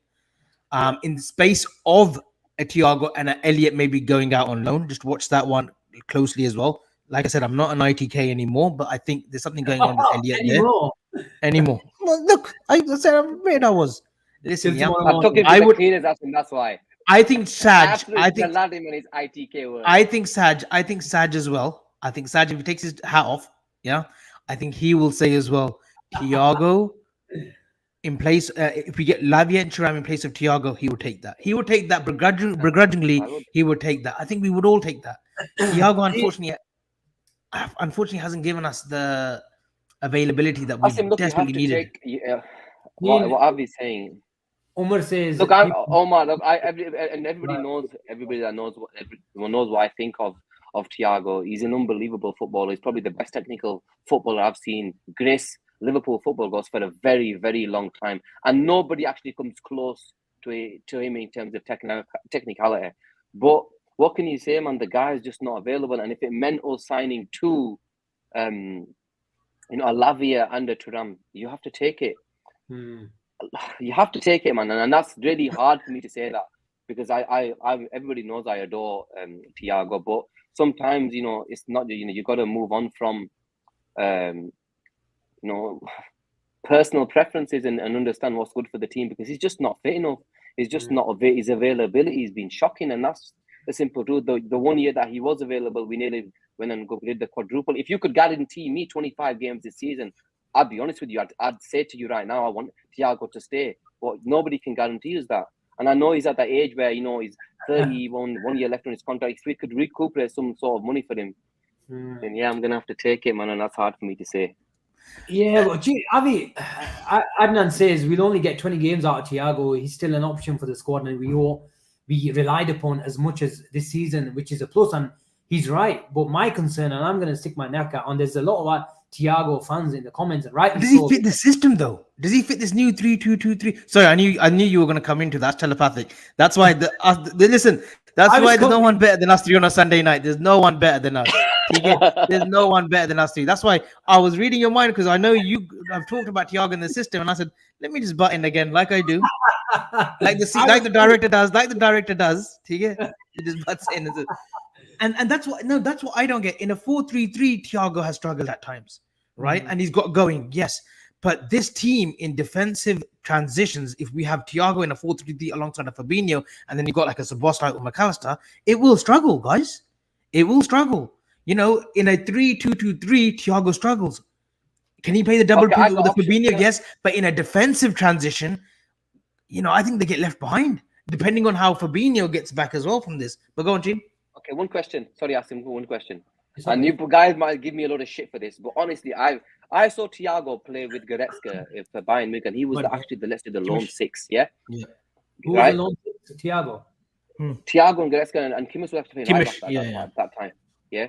the space of a Thiago and an Elliott maybe going out on loan, just watch that one closely as well. Like I said, I'm not an ITK anymore, but I think there's something going on with Elliott anymore. Well, look, I said I'm afraid I was. Listen, yeah, I took him to the cleaners, that's why. I think Saj. I think him in his ITK word. I think Saj as well. I think Saj, if he takes his hat off, yeah, I think he will say as well, Thiago in place. If we get Lavia and Thuram in place of Thiago, he will take that. He will take that begrudgingly. He would take that. I think we would all take that. Thiago, unfortunately, hasn't given us the availability that we desperately needed. What Avi's saying. Omar says. Look, everybody knows. Everybody that knows everyone knows what I think of Thiago. He's an unbelievable footballer. He's probably the best technical footballer I've seen grace Liverpool football goals for a very, very long time, and nobody actually comes close to him in terms of technicality. But what can you say, man? The guy is just not available, and if it meant us signing two, a Lavia and a Thuram, you have to take it. You have to take it, man, and that's really hard for me to say that because I everybody knows I adore Thiago, but sometimes it's not. You got to move on from personal preferences and understand what's good for the team because he's just not fit enough. He's just not his availability has been shocking, and that's the simple truth. The 1 year that he was available, we nearly went and did the quadruple. If you could guarantee me 25 games this season, I'd be honest with you. I'd say to you right now, I want Thiago to stay, but nobody can guarantee us that. And I know he's at that age where he's 31, 1 year left on his contract. If we could recuperate some sort of money for him, then yeah, I'm gonna have to take it, man, and that's hard for me to say. Yeah, but Avi, Adnan says we'll only get 20 games out of Thiago. He's still an option for the squad, and we relied upon as much as this season, which is a plus. And he's right. But my concern, and I'm going to stick my neck out on, there's a lot of Thiago fans in the comments, and rightly Does so. he fit the system though? Does he fit this new 3-2-2-3? Sorry, I knew you were going to come into that telepathic. That's why listen. That's why there's no one better than us three on a Sunday night. There's no one better than us. There's no one better than us three. That's why I was reading your mind, because I know I've talked about Thiago in the system, and I said, let me just butt in again, like I do, like the director does. He just butts in. And that's what I don't get. In a 4-3-3, Thiago has struggled at times, right? And he's got going, yes. But this team in defensive transitions, if we have Thiago in a 4-3-3 alongside a Fabinho, and then you got like a Szoboszlai or McAllister, it will struggle, guys. It will struggle. In a 3-2-2-3, Thiago struggles. Can he play the double pivot with the Fabinho? Yes. But in a defensive transition, I think they get left behind, depending on how Fabinho gets back as well from this. But go on, Gene. Okay, one question. Sorry, Asim, one question. And you guys might give me a lot of shit for this, but honestly, I saw Thiago play with Goretzka for Bayern Munich, and he was actually the lone six, yeah? Yeah. Who was the lone six? Thiago. Thiago and Goretzka and Kimmich will have to play right back at that time, yeah?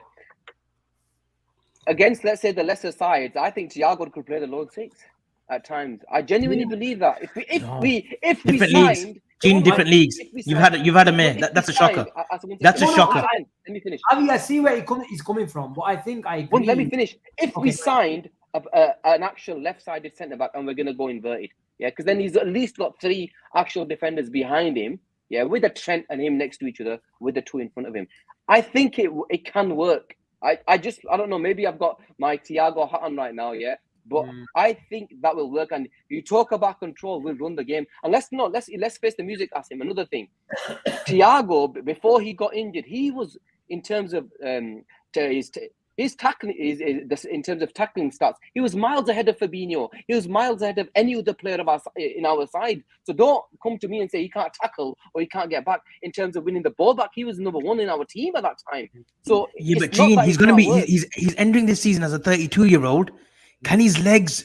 Against, let's say, the lesser sides, I think Thiago could play the lone six at times. I genuinely believe that. If we signed... In different leagues. You've had a man. That's a shocker. That's a shocker. Let me finish. I see where he's coming from, but I think I agree. Well, let me finish. If we signed an actual left-sided centre-back and we're going to go inverted, yeah, because then he's at least got 3 actual defenders behind him, yeah, with a Trent and him next to each other, with the 2 in front of him. I think it can work. I don't know, maybe I've got my Thiago hat on right now, yeah? But I think that will work. And you talk about control, we'll run the game. And let's face the music, Asim. Another thing, Thiago, before he got injured, he was, in terms of his tackling, in terms of tackling stats, he was miles ahead of Fabinho. He was miles ahead of any other player in our side. So don't come to me and say he can't tackle or he can't get back. In terms of winning the ball back, he was number 1 in our team at that time. So yeah, but Gene, he's going to be. He's entering this season as a 32-year-old. Will his legs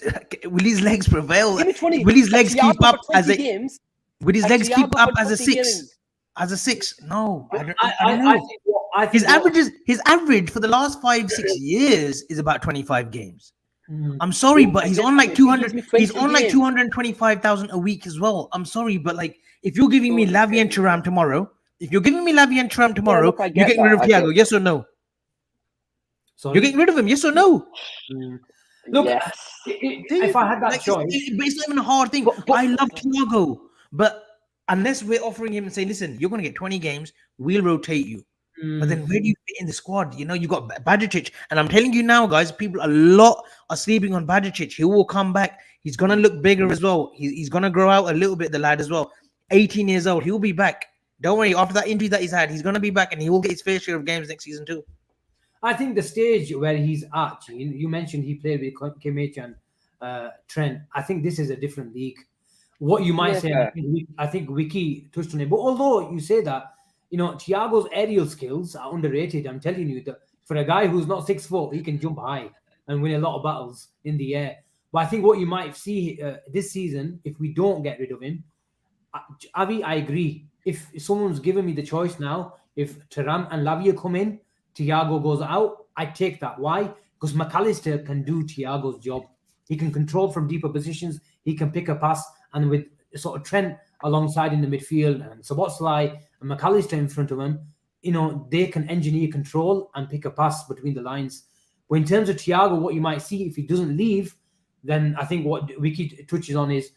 prevail? Will his legs keep up as a games? Will his legs keep up as a 6? Games. As a 6? No, I don't know. His average for the last 5-6 years is about 25 games. I'm sorry, but he's on like 200. He's on like 225,000 a week as well. I'm sorry, but like if you're giving me Lavia and Thuram tomorrow, you're getting rid of Thiago. Yes or no? Sorry? You're getting rid of him. Yes or no? Look, if I had that choice, but it's not even a hard thing. I love Thiago, but unless we're offering him and saying, "Listen, you're going to get 20 games, we'll rotate you." But then where do you fit in the squad? You got Bajicic, and I'm telling you now, guys, a lot are sleeping on Bajicic. He will come back. He's going to look bigger as well. He's going to grow out a little bit, the lad as well. 18 years old, he'll be back. Don't worry. After that injury that he's had, he's going to be back, and he will get his fair share of games next season too. I think the stage where he's at, you mentioned he played with Kimmich and Trent. I think this is a different league. What you might say, I think Vicky touched on it. But although you say that, Thiago's aerial skills are underrated. I'm telling you that for a guy who's not 6 foot, he can jump high and win a lot of battles in the air. But I think what you might see this season, if we don't get rid of him, Avi, I agree. If someone's given me the choice now, if Thuram and Lavia come in, Thiago goes out, I take that. Why? Because McAllister can do Thiago's job. He can control from deeper positions. He can pick a pass. And with sort of Trent alongside in the midfield and Szoboszlai and McAllister in front of him, they can engineer control and pick a pass between the lines. But in terms of Thiago, what you might see if he doesn't leave, then I think what Vicky touches on is,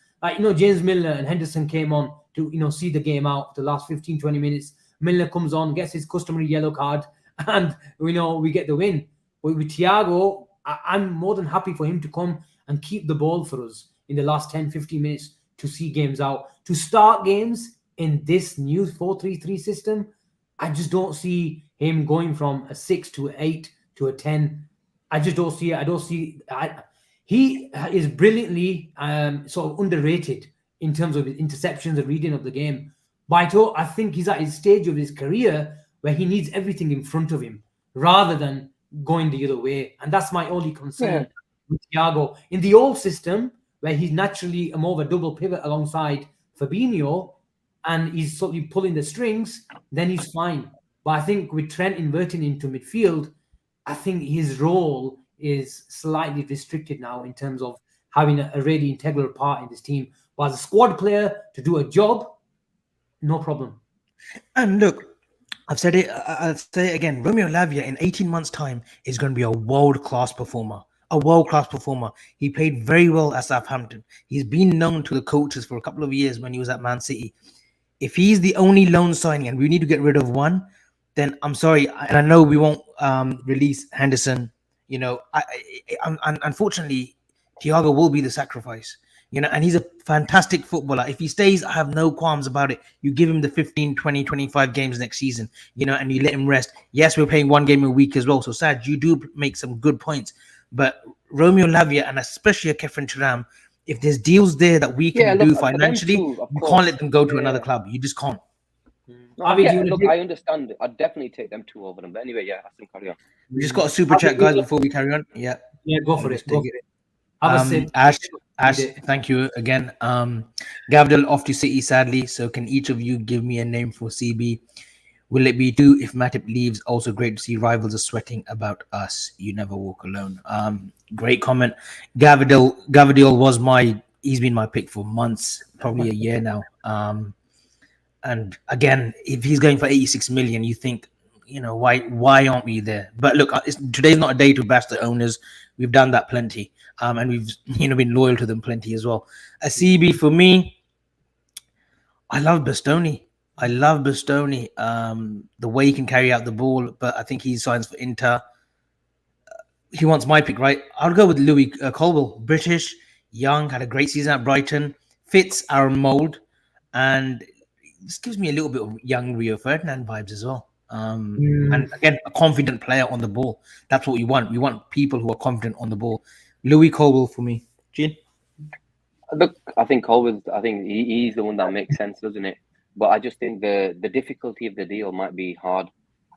James Milner and Henderson came on to, see the game out for the last 15, 20 minutes. Milner comes on, gets his customary yellow card, and we get the win. But with Thiago, I'm more than happy for him to come and keep the ball for us in the last 10, 15 minutes to see games out. To start games in this new 4-3-3 system, I just don't see him going from a 6 to an 8 to a 10. I just don't see it. He is brilliantly sort of underrated in terms of interceptions and reading of the game. But I think he's at his stage of his career where he needs everything in front of him rather than going the other way. And that's my only concern with Thiago. In the old system, where he's naturally more of a double pivot alongside Fabinho, and he's sort of pulling the strings, then he's fine. But I think with Trent inverting into midfield, I think his role is slightly restricted now in terms of having a really integral part in this team. But as a squad player to do a job, no problem. And look, I've said it. I'll say it again. Romeo Lavia in 18 months' time is going to be a world-class performer. A world-class performer. He played very well at Southampton. He's been known to the coaches for a couple of years when he was at Man City. If he's the only loan signing and we need to get rid of one, then I'm sorry, and I know we won't release Henderson. You know, unfortunately, Thiago will be the sacrifice. You know, and he's a fantastic footballer. If he stays, I have no qualms about it. You give him the 15, 20, 25 games next season, you know, and you let him rest. Yes, we're playing one game a week as well. So, Sad, you do make some good points. But Romeo Lavia and especially a Kefren Turam, if there's deals there that we can do financially, you can't let them go to another club. You just can't. I understand. I'd definitely take them two over them. But anyway, yeah, Asim, carry on. We just got a super chat, guys, before we carry on. Yeah, go for it. Ash, thank you again. Gabriel off to City, sadly. So can each of you give me a name for CB? Will it be 2 if Matip leaves? Also great to see rivals are sweating about us. You never walk alone. Great comment. Gabriel was he's been my pick for months, probably a year now. And again, if he's going for 86 million, you think, you know, why aren't we there? But look, today's not a day to bash the owners. We've done that plenty. And we've, you know, been loyal to them plenty as well. A CB for me, I love Bastoni. The way he can carry out the ball, but I think he signs for Inter. He wants my pick, right? I'll go with Louis Colwell. British, young, had a great season at Brighton, fits our mold, and this gives me a little bit of young Rio Ferdinand vibes as well. And again, a confident player on the ball. That's what we want. We want people who are confident on the ball. Louis Colwell for me. Gene? Look, I think Colwell, he's the one that makes sense, doesn't it? But I just think the difficulty of the deal might be hard.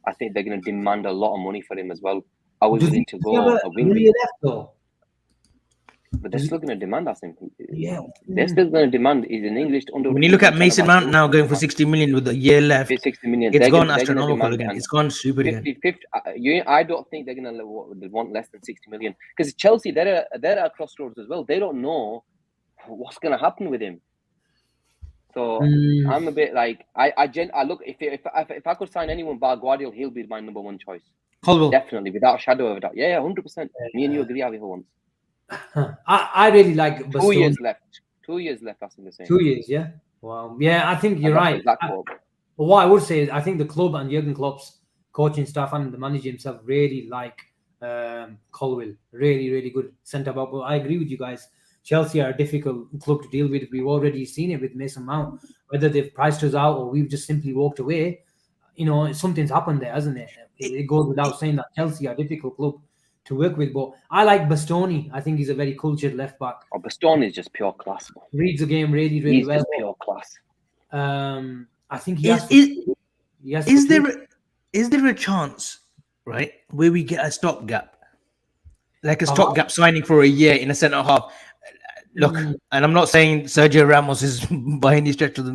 I think they're going to demand a lot of money for him as well. I was willing to go a wing. But they're still going to demand, I think. Yeah. They're still going to demand. He's an English under. When you look at Mason Mount now going for 60 million with a year left, 60 million. It's gone astronomical again. It's gone stupid 50, again. 50, I don't think they're going to want less than 60 million. Because Chelsea, they're at a crossroads as well. They don't know what's going to happen with him. So I'm a bit like I look, if I could sign anyone bar Guardiola, he'll be my number one choice. Colwell. Definitely, without a shadow of a doubt. Yeah, 100%. Me and you agree, Avi, for once. I really like Bastoni. 2 years left. 2 years left, that's the same. 2 years, yeah. Wow. Yeah, I think you're right. But what I would say is I think the club and Jurgen Klopp's coaching staff and the manager himself really like Colwell. Really, really good centre-back. But I agree with you guys. Chelsea are a difficult club to deal with. We've already seen it with Mason Mount. Whether they've priced us out or we've just simply walked away, you know, something's happened there, hasn't it? It goes without saying that Chelsea are a difficult club to work with. But I like Bastoni. I think he's a very cultured left back. Oh, Bastoni is just pure class. Reads the game really, really he's well. Just pure class. I think he has. Is there a chance, right, where we get a stopgap, like a stopgap signing for a year in a centre half? Look, and I'm not saying Sergio Ramos is by any stretch of the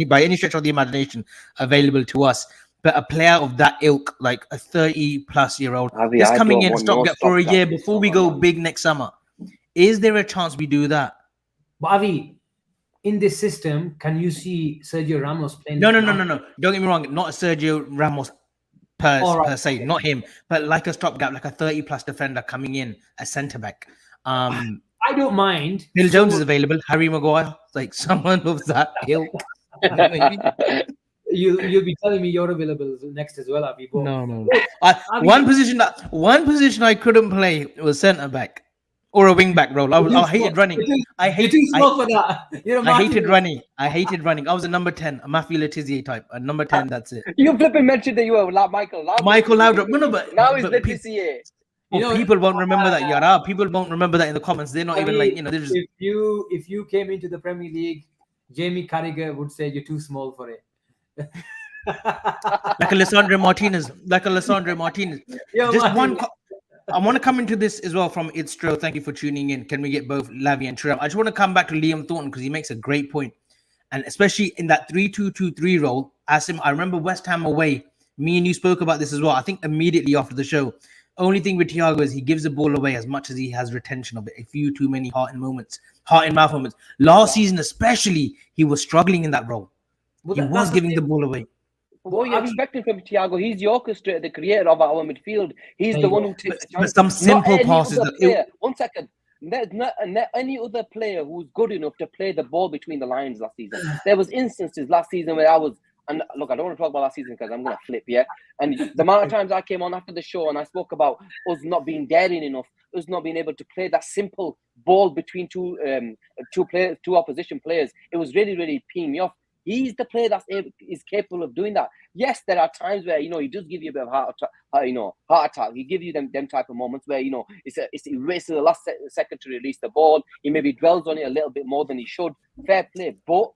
by any stretch of the imagination available to us, but a player of that ilk, like a 30-plus-year-old, just coming in stopgap for a year before we go big next summer. Is there a chance we do that? But Avi, in this system, can you see Sergio Ramos playing? No. Don't get me wrong, not a Sergio Ramos per se, not him, but like a stopgap, like a 30-plus defender coming in, a centre back. I don't mind. Phil Jones is available. Harry Maguire, like someone of that ilk. You'll be telling me you're available next as well, Avi. No. One position I couldn't play was centre back or a wing back role. I hated running. You're too small for that. I hated running. I was a number 10, a Matthew Letizia type. A number 10. That's it. You flipping mentioned that you were Michael Laudrup. Michael Laudrup. No, but now it's Letizia. People won't remember that, Yara. People won't remember that in the comments. They're not even like, they're just... If you came into the Premier League, Jamie Carragher would say you're too small for it. like a Lissandro Martinez. I want to come into this as well from Idstro. Thank you for tuning in. Can we get both Lavia and Thuram? I just want to come back to Liam Thornton because he makes a great point. And especially in that 3-2-2-3 role, Asim, I remember West Ham away. Me and you spoke about this as well. I think immediately after the show. Only thing with Thiago is he gives the ball away as much as he has retention of it. A few too many heart in mouth moments. Last season, especially, he was struggling in that role. Well, He was giving the ball away. What are you expecting from Thiago? He's the orchestrator, the creator of our midfield. He's the one who takes the chance. But some simple not passes. Any other player, 1 second. There's not any other player who's good enough to play the ball between the lines last season. There was instances last season where I was, and look, I don't want to talk about last season because I'm going to flip, yeah? And the amount of times I came on after the show and I spoke about us not being daring enough, us not being able to play that simple ball between two opposition players, it was really, really peeing me off. He's the player that is capable of doing that. Yes, there are times where, he does give you a bit of heart attack. He gives you them type of moments where, he races the last second to release the ball. He maybe dwells on it a little bit more than he should. Fair play. But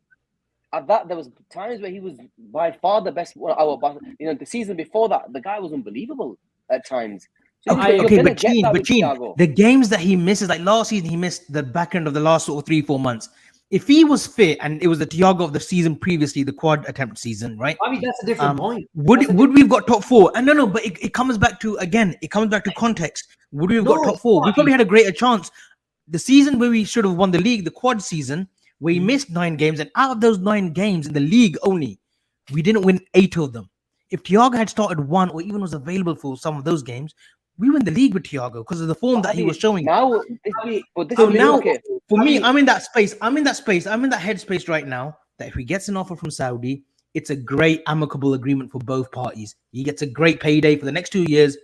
at that, there was times where he was by far the best. The season before that, the guy was unbelievable at times. So but the games that he misses, like last season, he missed the back end of the last sort of 3-4 months. If he was fit and it was the Thiago of the season previously, the quad attempt season, right? I mean, that's a different point. Would we've got top 4? And no, but it comes back to context. Would we have got top 4? We probably had a greater chance. The season where we should have won the league, the quad season, where we missed 9 games, and out of those 9 games in the league only, we didn't win 8 of them. If Thiago had started 1 or even was available for some of those games, we win the league with Thiago because of the form that he was showing. Now, for me, I'm in that space. I'm in that headspace right now that if he gets an offer from Saudi, it's a great amicable agreement for both parties. He gets a great payday for the next 2 years.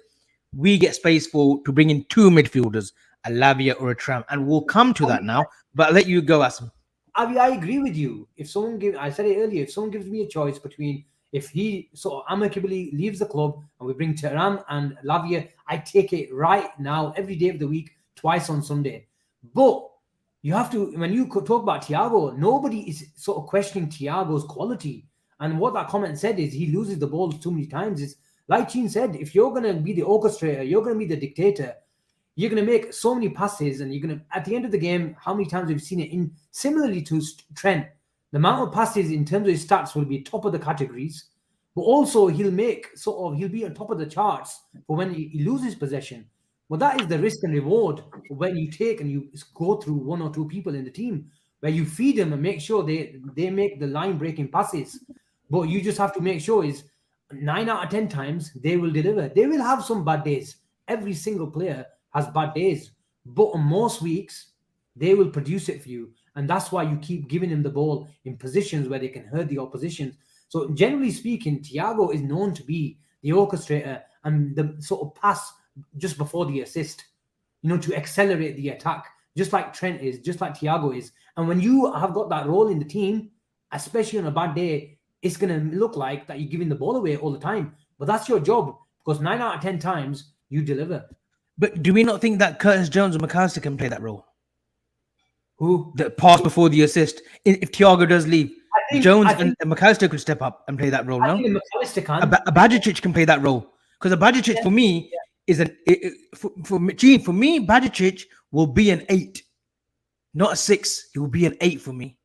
We get space to bring in 2 midfielders, a Lavia or a Tram, and we'll come to that now. But I'll let you go, Asim. I agree with you. I said it earlier, if someone gives me a choice between if he sort of amicably leaves the club and we bring Tehran and Lavia, I take it right now, every day of the week, twice on Sunday. But you have to, when you talk about Thiago, nobody is sort of questioning Thiago's quality. And what that comment said is he loses the ball too many times. It's like Chin said, if you're going to be the orchestrator, you're going to be the dictator, you're going to make so many passes and you're going to, at the end of the game, how many times we've seen it similarly to Trent, the amount of passes in terms of his stats will be top of the categories, but also he'll be on top of the charts for when he loses possession. Well, that is the risk and reward when you take and you go through 1 or 2 people in the team where you feed them and make sure they make the line breaking passes. But you just have to make sure is 9 out of 10 times they will deliver. They will have some bad days. Every single player has bad days, but on most weeks they will produce it for you. And that's why you keep giving him the ball in positions where they can hurt the opposition. So generally speaking, Thiago is known to be the orchestrator and the sort of pass just before the assist, to accelerate the attack, just like Trent is, just like Thiago is. And when you have got that role in the team, especially on a bad day, it's going to look like that you're giving the ball away all the time. But that's your job, because 9 out of 10 times you deliver. But do we not think that Curtis Jones or McAllister can play that role? Who? The pass before the assist. If Thiago does leave, Jones and McAllister could step up and play that role. No, McAllister can. Bajicic can play that role, because Bajicic for me is for me. Bajicic will be an 8, not a 6. He will be an 8 for me.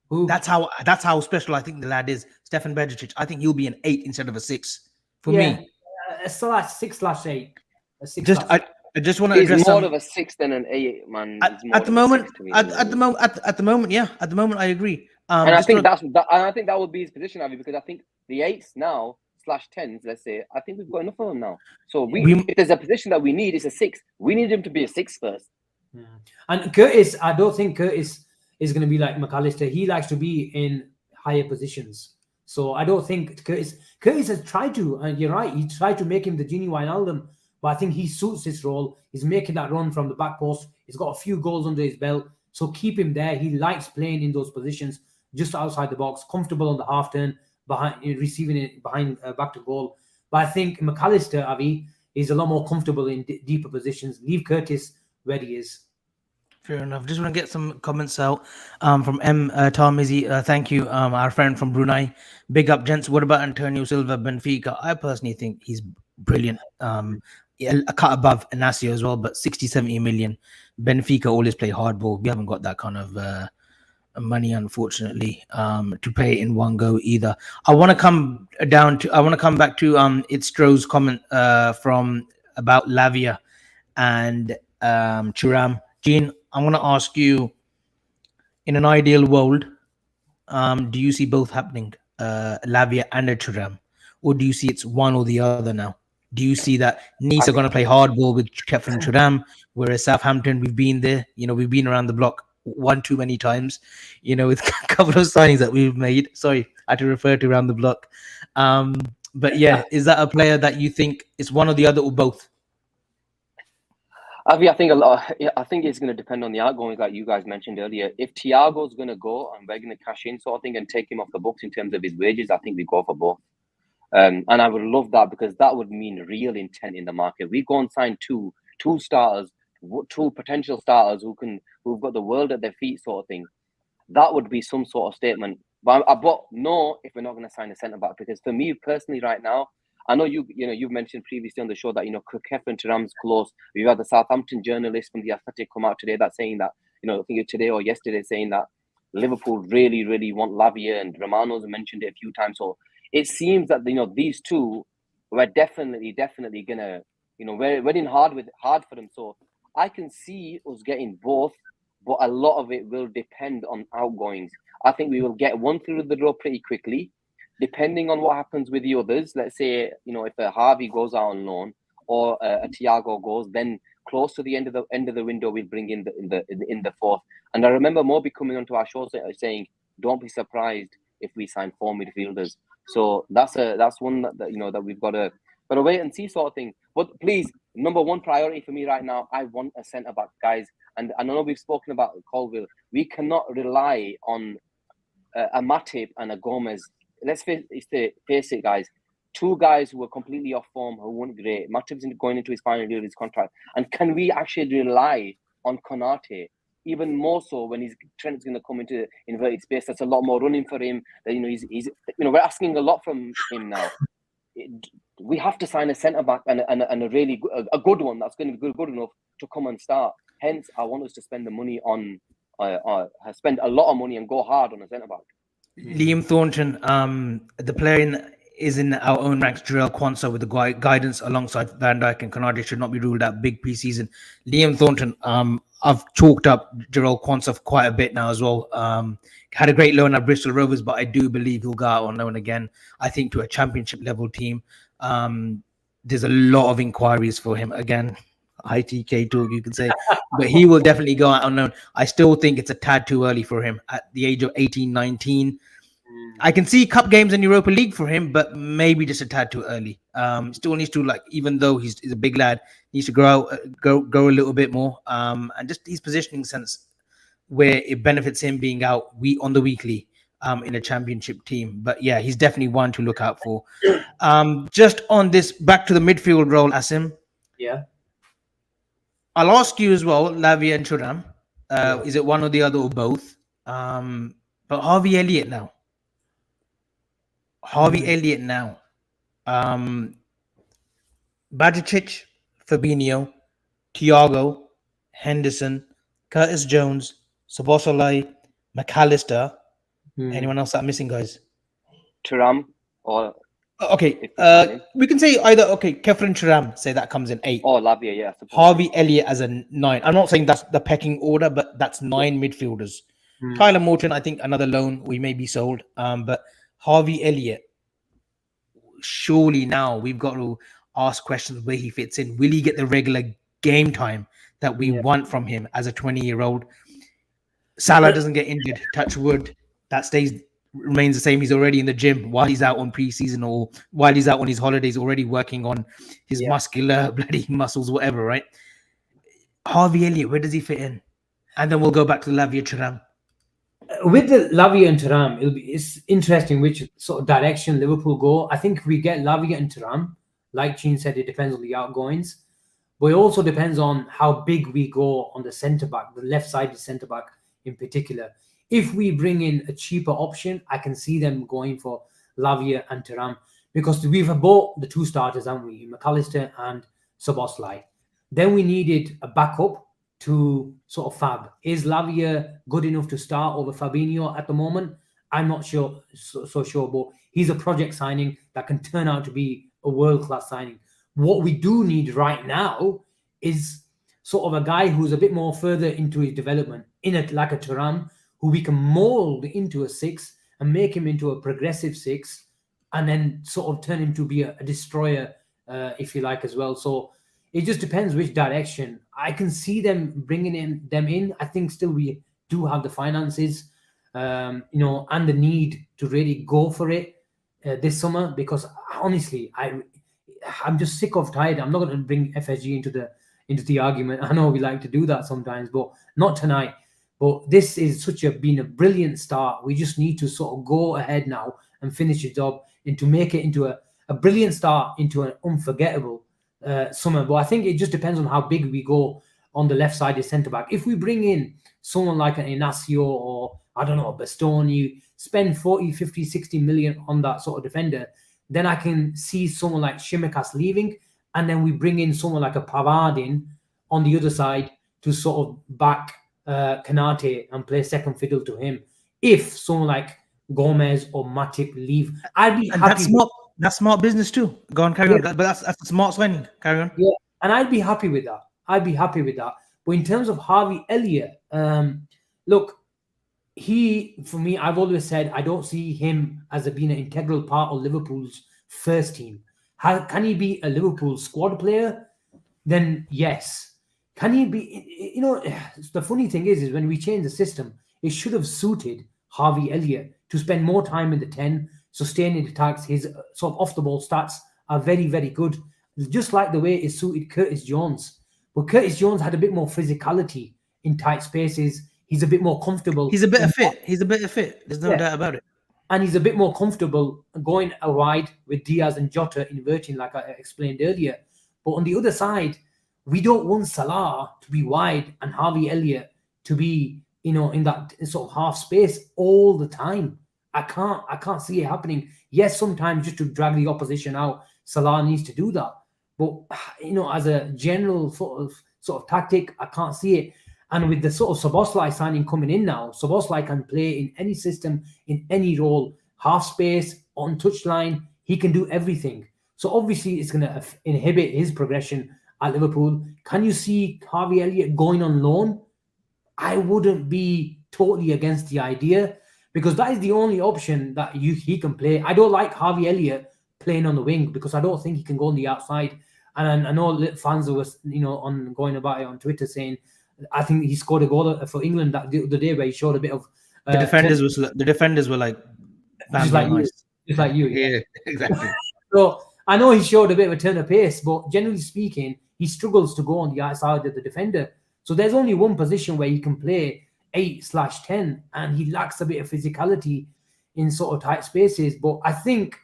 Who? That's how special I think the lad is, Stefan Bajicic. I think he'll be an 8 instead of a 6 for me. It's like 6/8. I just want to address. He's more of a 6 than an 8, man. At the moment, I agree. And I think that would be his position, Avi, because I think the 8s now /10s, let's say, I think we've got enough of them now. So if there's a position that we need, it's a 6. We need him to be a 6 first. And Curtis, I don't think Curtis is going to be like McAllister. He likes to be in higher positions. So I don't think Curtis has tried to, and you're right, he tried to make him the Gini Wijnaldum, but I think he suits this role. He's making that run from the back post. He's got a few goals under his belt. So keep him there. He likes playing in those positions, just outside the box, comfortable on the half turn, behind receiving it behind back to goal. But I think McAllister, Avi, is a lot more comfortable in deeper positions. Leave Curtis where he is. Fair enough. Just want to get some comments out from M. Tarmizi. Thank you, our friend from Brunei. Big up, gents. What about Antonio Silva, Benfica? I personally think he's brilliant. A cut above Inacio as well, but 60-70 million. Benfica always play hardball. We haven't got that kind of money, unfortunately, to pay in one go either. I want to come back to It's Stroh's comment from about Lavia and Thuram. Jean, I want to ask you, in an ideal world, do you see both happening, Lavia and a Thuram, or do you see it's one or the other now? Do you see that Nice are going to play hardball with Kefren Thuram, whereas Southampton, we've been there, we've been around the block one too many times, with a couple of signings that we've made. Sorry, I had to refer to around the block. But yeah, is that a player that you think is one or the other or both? I think a lot. I think it's going to depend on the outgoings, like you guys mentioned earlier. If Thiago's going to go and we're going to cash in sort of thing and take him off the books in terms of his wages, I think we go for both. And I would love that, because that would mean real intent in the market. We go and sign two starters, two potential starters who've got the world at their feet, sort of thing. That would be some sort of statement. But no, if we're not going to sign a centre back, because for me personally, right now, I know you've mentioned previously on the show that Kefren Thuram's close. We've had the Southampton journalist from the Athletic come out today that's saying that I think today or yesterday saying that Liverpool really, really want Lavia, and Romano's mentioned it a few times. So it seems that these two were definitely gonna we're in hard for them. So I can see us getting both, but a lot of it will depend on outgoings. I think we will get one through the door pretty quickly, depending on what happens with the others. Let's say if a Harvey goes out on loan or a Thiago goes, then close to the end of the window we'll bring in the fourth. And I remember Moby coming onto our show saying, "Don't be surprised if we sign 4 midfielders." So that's one that we've got to wait and see, sort of thing. But please, number one priority for me right now, I want a centre back, guys. And I know we've spoken about Colville. We cannot rely on a Matip and a Gomez. Let's face it, guys. 2 guys who were completely off form, who weren't great. Matip's going into his final year of his contract. And can we actually rely on Konate? Even more so when Trent's going to come into inverted space. That's a lot more running for him. He's we're asking a lot from him now. We have to sign a centre back and a really good one that's going to be good enough to come and start. Hence, I want us to spend the money on spend a lot of money and go hard on a centre back. Liam Thornton, the player is in our own ranks. Jarell Quansah with the guidance alongside Van Dijk and Konate should not be ruled out. Big pre-season. Liam Thornton, I've chalked up Jarell Quansah quite a bit now as well. Had a great loan at Bristol Rovers, but I do believe he'll go out on loan again. I think to a championship level team. There's a lot of inquiries for him again. ITK talk, you could say, but he will definitely go out on loan. I still think it's a tad too early for him at the age of 18, 19. I can see cup games in Europa League for him, but maybe just a tad too early. Still needs to, even though he's a big lad, needs to grow a little bit more. And just his positioning sense where it benefits him being out on the weekly in a championship team. But yeah, he's definitely one to look out for. Just on this, back to the midfield role, Asim. Yeah. I'll ask you as well, Lavia and Thuram. Is it one or the other or both? But Harvey Elliott now. Bajicic, Fabinho, Thiago, Henderson, Curtis Jones, Szoboszlai, McAllister. Anyone else that I'm missing, guys? Thuram or... Okay, we can say either, Kefren Thuram, say that comes in 8. Oh, Lavia, yeah. Harvey Elliott as a 9. I'm not saying that's the pecking order, but that's 9 midfielders. Tyler Morton, I think another loan, we may be sold. But Harvey Elliott, surely now we've got to ask questions where he fits in. Will he get the regular game time that we want from him as a 20-year-old? Salah doesn't get injured, touch wood, that remains the same. He's already in the gym while he's out on pre-season or while he's out on his holidays, already working on his muscular bloody muscles, whatever, right? Harvey Elliott, where does he fit in? And then we'll go back to the Lavia Thuram. With the Lavia and Thuram, it's interesting which sort of direction Liverpool go. I think if we get Lavia and Thuram, like Gene said, it depends on the outgoings, but it also depends on how big we go on the centre-back, the left-sided centre-back in particular. If we bring in a cheaper option, I can see them going for Lavia and Thuram because we've bought the 2 starters, haven't we? McAllister and Szoboszlai. Then we needed a backup to sort of Fab. Is Lavia good enough to start over Fabinho at the moment? I'm not so sure, but he's a project signing that can turn out to be a world-class signing. What we do need right now is sort of a guy who's a bit more further into his development, in it like a Turan, who we can mold into a 6 and make him into a progressive 6, and then sort of turn him to be a destroyer, if you like, as well. So it just depends which direction. I can see them bringing them in. I think still we do have the finances, and the need to really go for it this summer, because honestly, I'm just sick of tired. I'm not going to bring FSG into the argument. I know we like to do that sometimes, but not tonight. But this is been a brilliant start. We just need to sort of go ahead now and finish the job, and to make it into a brilliant start into an unforgettable summer. But I think it just depends on how big we go on the left side of centre back. If we bring in someone like an Inacio, or I don't know, Bastoni, spend 40, 50, 60 million on that sort of defender, then I can see someone like Shimikas leaving, and then we bring in someone like a Pavard in on the other side to sort of back Kanate and play second fiddle to him. If someone like Gomez or Matip leave, I'd be And happy. that's smart business too. Go on, carry on. But that's a smart signing. Carry on. Yeah, and I'd be happy with that. But in terms of Harvey Elliott, look, for me, I've always said I don't see him as being an integral part of Liverpool's first team. Can he be a Liverpool squad player? Then yes. Can he be? The funny thing is when we change the system, it should have suited Harvey Elliott to spend more time in the 10, sustaining attacks. His sort of off the ball stats are very, very good, just like the way it suited Curtis Jones. But Curtis Jones had a bit more physicality in tight spaces. He's a bit more comfortable. He's a better fit. There's no doubt about it. And he's a bit more comfortable going wide with Diaz and Jota inverting, like I explained earlier. But on the other side, we don't want Salah to be wide and Harvey Elliott to be, in that sort of half space all the time. I can't see it happening. Yes, sometimes just to drag the opposition out, Salah needs to do that. But as a general sort of tactic, I can't see it. And with the sort of Szoboszlai signing coming in now, Szoboszlai can play in any system, in any role, half space, on touchline. He can do everything. So obviously it's going to inhibit his progression at Liverpool. Can you see Harvey Elliott going on loan? I wouldn't be totally against the idea, because that is the only option that he can play. I don't like Harvey Elliott playing on the wing, because I don't think he can go on the outside. And I know fans was going about it on Twitter saying, I think he scored a goal for England the other day where he showed a bit of the defenders were like just like you. Yeah, exactly. So I know he showed a bit of a turn of pace, but generally speaking, he struggles to go on the outside of the defender. So there's only one position where he can play 8/10, and he lacks a bit of physicality in sort of tight spaces. But I think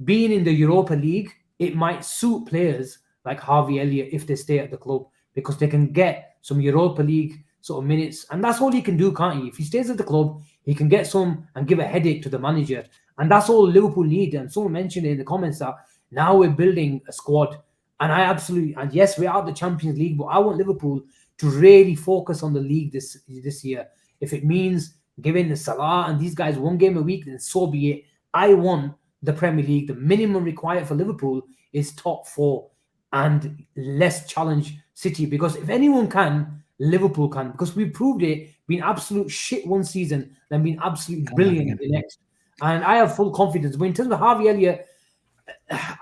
being in the Europa League, it might suit players like Harvey Elliott if they stay at the club, because they can get some Europa League sort of minutes. And that's all he can do, can't he? If he stays at the club, he can get some and give a headache to the manager. And that's all Liverpool need. And someone mentioned in the comments that now we're building a squad. And yes, we are the Champions League, but I want Liverpool to really focus on the league this year. If it means giving the Salah and these guys one game a week, then so be it. I want the Premier League. The minimum required for Liverpool is top 4 and less challenge City, because if anyone can, Liverpool can, because we proved it, being absolute shit one season, then being absolute brilliant the next. And I have full confidence. But in terms of Harvey Elliott,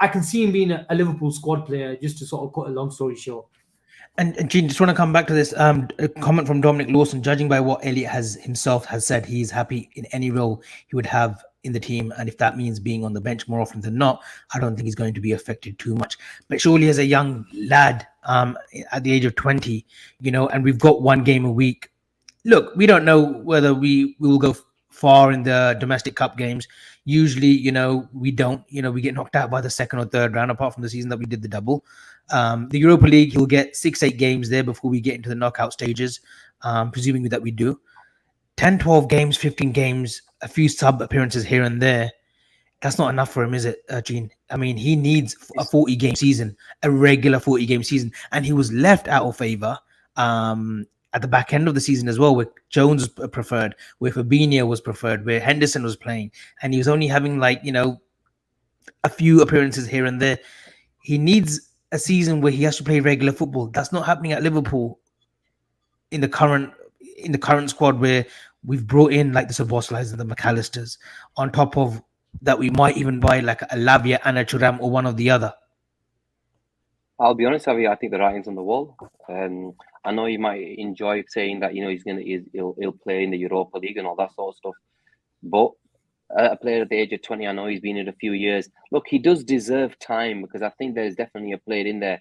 I can see him being a Liverpool squad player, just to sort of cut a long story short. And Gene, just want to come back to this a comment from Dominic Lawson. Judging by what Elliott has said, he's happy in any role he would have in the team, and if that means being on the bench more often than not, I don't think he's going to be affected too much. But surely as a young lad at the age of 20, and we've got one game a week, look, we don't know whether we will go far in the domestic cup games. Usually, we don't, we get knocked out by the second or third round, apart from the season that we did the double. The Europa League, he'll get 6-8 games there before we get into the knockout stages, presuming that we do. 10, 12 games, 15 games, a few sub appearances here and there. That's not enough for him, is it, Gene? I mean, he needs a 40-game season, a regular 40-game season. And he was left out of favour at the back end of the season as well, where Jones was preferred, where Fabinho was preferred, where Henderson was playing. And he was only having a few appearances here and there. He needs a season where he has to play regular football. That's not happening at Liverpool in the current squad, where we've brought in like the Szoboszlais and the McAllisters. On top of that, we might even buy like a Lavia and a Thuram or one of the other. I'll be honest with you, I think the writing's on the wall. I know you might enjoy saying that, he'll play in the Europa League and all that sort of stuff, but a player at the age of 20, I know he's been in a few years. Look, he does deserve time, because I think there's definitely a player in there.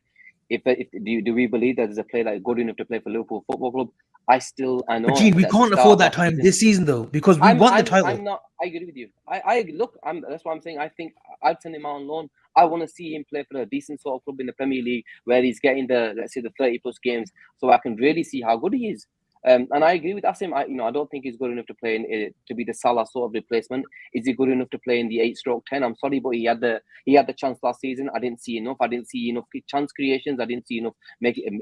Do we believe that there's a player like good enough to play for Liverpool Football Club? I know. But Gene, we can't afford that time this season though, because we won the title. I agree with you. That's what I'm saying. I think I'd send him out on loan. I want to see him play for a decent sort of club in the Premier League, where he's getting the 30 plus games, so I can really see how good he is. And I agree with Asim. I don't think he's good enough to play to be the Salah sort of replacement. Is he good enough to play in the 8/10? I'm sorry, but he had the chance last season. I didn't see enough. I didn't see enough chance creations. I didn't see enough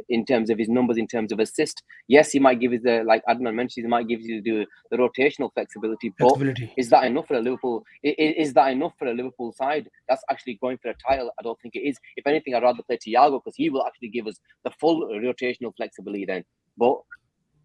in terms of his numbers, in terms of assist. Yes, he might give us like Adnan mentioned, he might give you the rotational flexibility. But is that enough for a Liverpool? Is that enough for a Liverpool side that's actually going for a title? I don't think it is. If anything, I'd rather play Thiago, because he will actually give us the full rotational flexibility then. But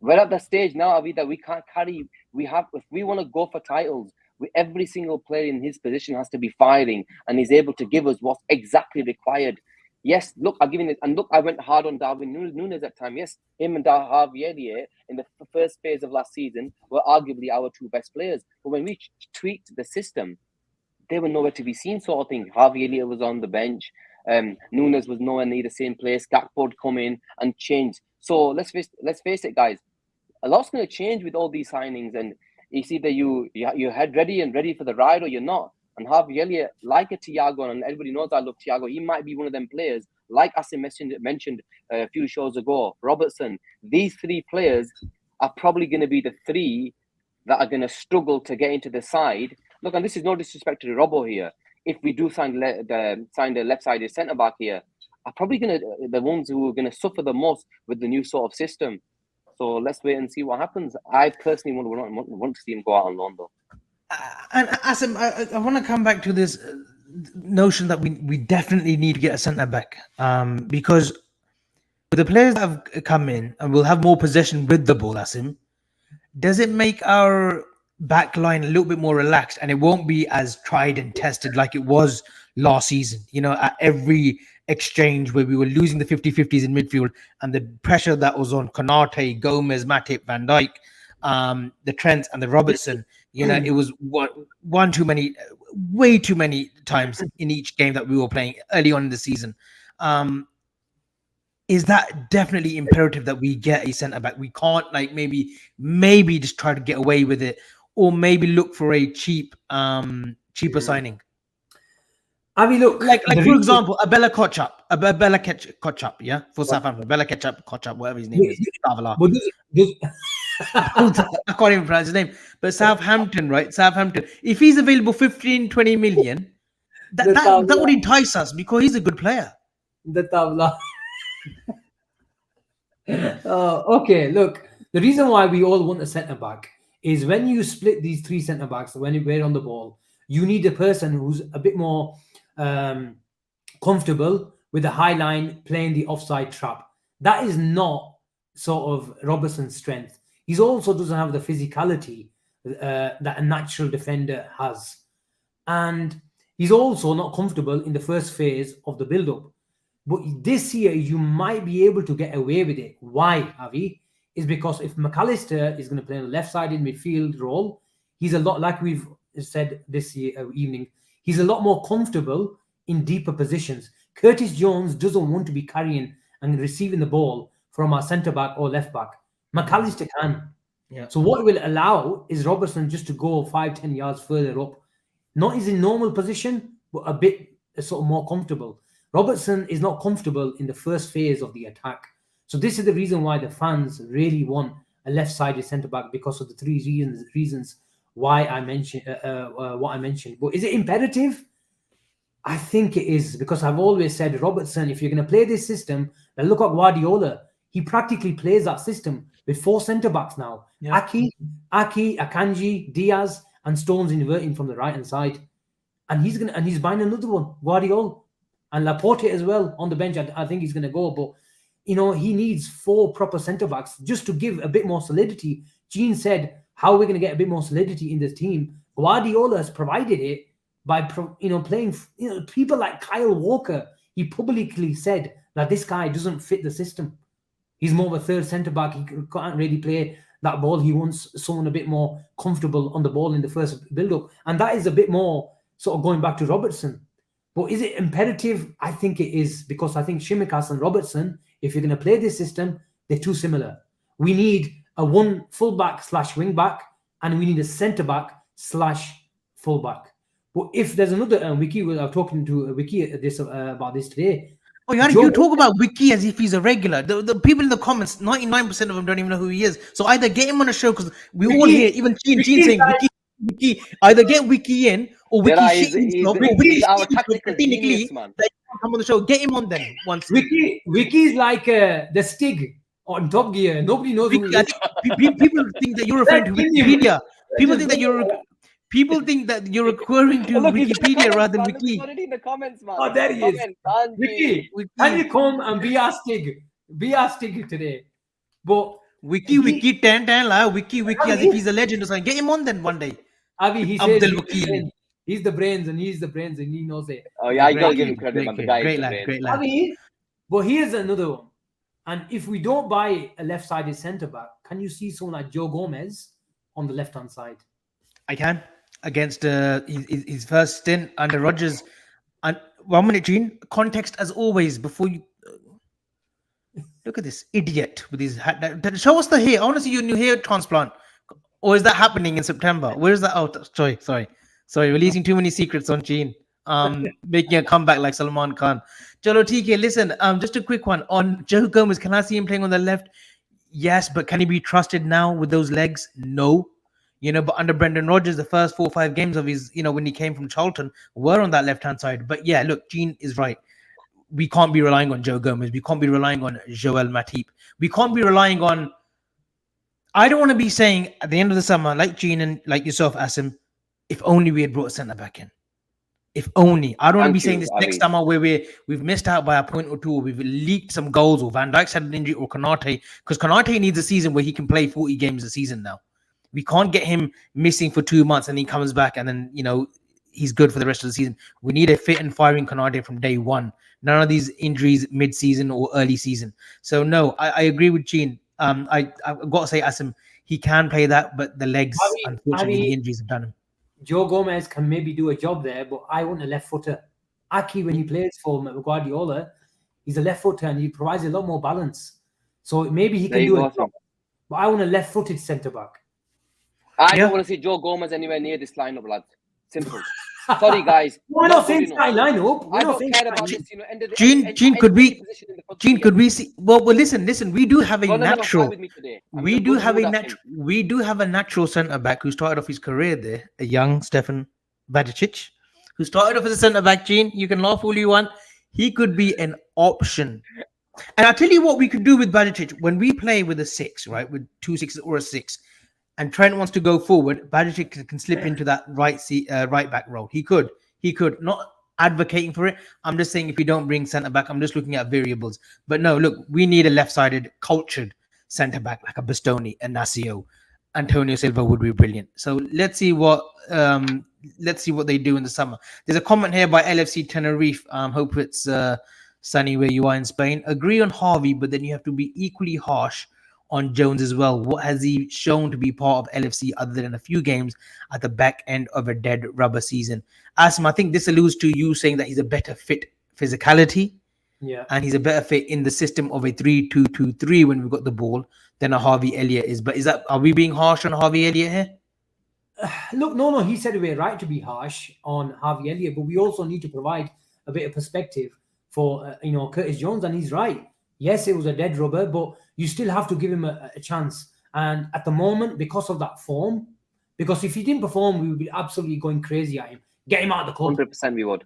we're at the stage now, Avi, that we can't carry. If we want to go for titles, every single player in his position has to be firing, and he's able to give us what's exactly required. Yes, look, I'm giving it, and look, I went hard on Darwin Núñez at time. Yes, him and Harvey Elliott in the first phase of last season were arguably our two best players. But when we tweaked the system, they were nowhere to be seen, sort of thing. Harvey Elliott was on the bench. Núñez was nowhere near the same place. Gakpo would come in and change. So let's face it, guys. A lot's going to change with all these signings, and it's either your head ready for the ride, or you're not. And Harvey Elliott, like a Thiago, and everybody knows I love Thiago, he might be one of them players, like Asim mentioned a few shows ago, Robertson. These three players are probably going to be the three that are going to struggle to get into the side. Look, and this is no disrespect to the Robbo here. If we do sign the left-sided centre-back here, are probably the ones who are going to suffer the most with the new sort of system. So let's wait and see what happens. I personally want to see him go out on loan, though. And Asim, I want to come back to this notion that we definitely need to get a centre back, because with the players that have come in and we'll have more possession with the ball, Asim, does it make our back line a little bit more relaxed, and it won't be as tried and tested like it was last season? At every exchange where we were losing the 50-50s in midfield, and the pressure that was on Konate, Gomez, Matip, Van Dijk, the Trent and the Robertson, it was one too many, way too many times in each game that we were playing early on in the season. Is that definitely imperative that we get a centre back? We can't maybe just try to get away with it, or maybe look for a cheaper signing. I mean, look, like for example, a Bella Kotchap, yeah, for Southampton, Bella Kotchap, whatever his name is. I can't even pronounce his name, but Southampton, right? Southampton. If he's available 15-20 million, that would entice us, because he's a good player. The tabla. Okay, look, the reason why we all want a centre back is when you split these three centre backs, when we're on the ball, you need a person who's a bit more comfortable with the high line, playing the offside trap. That is not sort of Robertson's strength. He also doesn't have the physicality that a natural defender has. And he's also not comfortable in the first phase of the build-up. But this year, you might be able to get away with it. Why, Avi? Is because if McAllister is going to play a left-sided midfield role, he's a lot, like we've said this evening, he's a lot more comfortable in deeper positions. Curtis Jones doesn't want to be carrying and receiving the ball from our centre-back or left-back. McAllister can. Yeah. So what will allow is Robertson just to go 5-10 yards further up. Not his normal position, but a bit sort of more comfortable. Robertson is not comfortable in the first phase of the attack. So this is the reason why the fans really want a left-sided centre-back, because of the three reasons why I mentioned what I mentioned. But is it imperative? I think it is, because I've always said, Robertson, if you're going to play this system, then look at Guardiola. He practically plays that system with 4 centre-backs now. Yeah. Aki, Akanji, Diaz, and Stones inverting from the right-hand side. And he's buying another one, Guardiola. and Laporte as well on the bench. I think he's going to go, but he needs 4 proper centre backs just to give a bit more solidity. Gene said, "How are we going to get a bit more solidity in this team?" Guardiola has provided it by playing people like Kyle Walker. He publicly said that this guy doesn't fit the system. He's more of a third centre back. He can't really play that ball. He wants someone a bit more comfortable on the ball in the first build-up. And that is a bit more sort of going back to Robertson. But is it imperative? I think it is, because I think Tsimikas and Robertson, if you're going to play this system, they're too similar. We need a one fullback / wing back, and we need a centre back / fullback. But if there's another Wiki, I was talking to Wiki about this today. Oh, you talk about Wiki as if he's a regular. The people in the comments, 99% of them don't even know who he is. So either get him on a show, because we all hear, even Gene saying Wiki. Either get Wiki in, or Wiki shit himself, or Wiki our tactical genius, man. That come on the show. Get him on then once. Wiki's like the Stig on Top Gear. Nobody knows who he is. People think that you're referring to Wikipedia. People think that you're referring to Wikipedia rather than Wiki. Put it in the comments, man. Oh, there he is. Wiki, can you come and be our Stig? Be our Stig today. But Wiki 10 Wiki as if he's a legend or something. Get him on then one day. Avi, he says he's the brains and he knows it. Oh yeah, I gotta give him credit, man. The guy is the great brains. lad. Avi, but here's another one. And if we don't buy a left-sided centre back, can you see someone like Joe Gomez on the left-hand side? I can. Against his first stint under Rodgers. And 1 minute, Gene. Context as always before you. Look at this idiot with his hat. Show us the hair. I want to see your new hair transplant. Or is that happening in September? Where is that? Oh, sorry. Releasing too many secrets on Gene. Making a comeback like Salman Khan. Chalo, TK, listen. Just a quick one on Joe Gomez. Can I see him playing on the left? Yes, but can he be trusted now with those legs? No. But under Brendan Rodgers, the first 4 or 5 games of his, when he came from Charlton, were on that left-hand side. But yeah, look, Gene is right. We can't be relying on Joe Gomez. We can't be relying on Joel Matip. We can't be relying on... I don't want to be saying at the end of the summer, like Gene and like yourself, Asim, if only we had brought a centre-back in. If only. I don't want to be saying this next summer where we've missed out by a point or two, or we've leaked some goals, or Van Dijk's had an injury, or Konate. Because Konate needs a season where he can play 40 games a season now. We can't get him missing for 2 months and he comes back and then, he's good for the rest of the season. We need a fit and firing Konate from day one. None of these injuries mid-season or early season. So, no, I agree with Gene. I've got to say, Asim, he can play that, but the legs, unfortunately, the injuries have done him. Joe Gomez can maybe do a job there, but I want a left footer. Aki, when he plays for Guardiola, he's a left footer and he provides a lot more balance. So maybe he can do a job. But I want a left-footed centre-back. I don't want to see Joe Gomez anywhere near this lineup, lads. Simple. Sorry, guys. We're not saying lineup. I don't care about this. Gene, could we see? Well, listen. We do have a natural. We do have a natural centre back who started off his career there, a young Stefan Bajicic, who started off as a centre back. Gene, you can laugh all you want. He could be an option. And I'll tell you what we could do with Bajicic when we play with a 6, right, with 2 6s or a 6. And Trent wants to go forward, Bajicic can slip into that right back role. He could. Not advocating for it. I'm just saying if you don't bring centre back, I'm just looking at variables. But no, look, we need a left-sided, cultured centre back like a Bastoni, a Nasio. Antonio Silva would be brilliant. So let's see what they do in the summer. There's a comment here by LFC Tenerife. Hope it's sunny where you are in Spain. Agree on Harvey, but then you have to be equally harsh on Jones as well. What has he shown to be part of LFC other than a few games at the back end of a dead rubber season? Asim, I think this alludes to you saying that he's a better fit physicality. Yeah. And he's a better fit in the system of a 3-2-2-3 when we've got the ball than a Harvey Elliott is. But are we being harsh on Harvey Elliott here? Look, no, he said we're right to be harsh on Harvey Elliott, but we also need to provide a bit of perspective for, Curtis Jones, and he's right. Yes, it was a dead rubber, but you still have to give him a chance. And at the moment, because of that form, because if he didn't perform, we would be absolutely going crazy at him. Get him out of the club. 100% we would.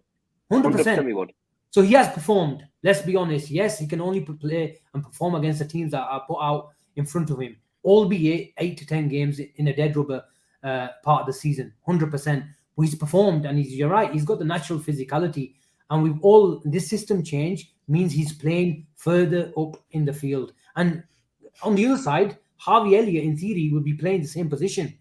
100% we would. So he has performed. Let's be honest. Yes, he can only play and perform against the teams that are put out in front of him, albeit 8 to 10 games in a dead rubber part of the season, 100%. But he's performed, and you're right. He's got the natural physicality. And this system change means he's playing further up in the field. And on the other side, Harvey Elliott, in theory, would be playing the same position.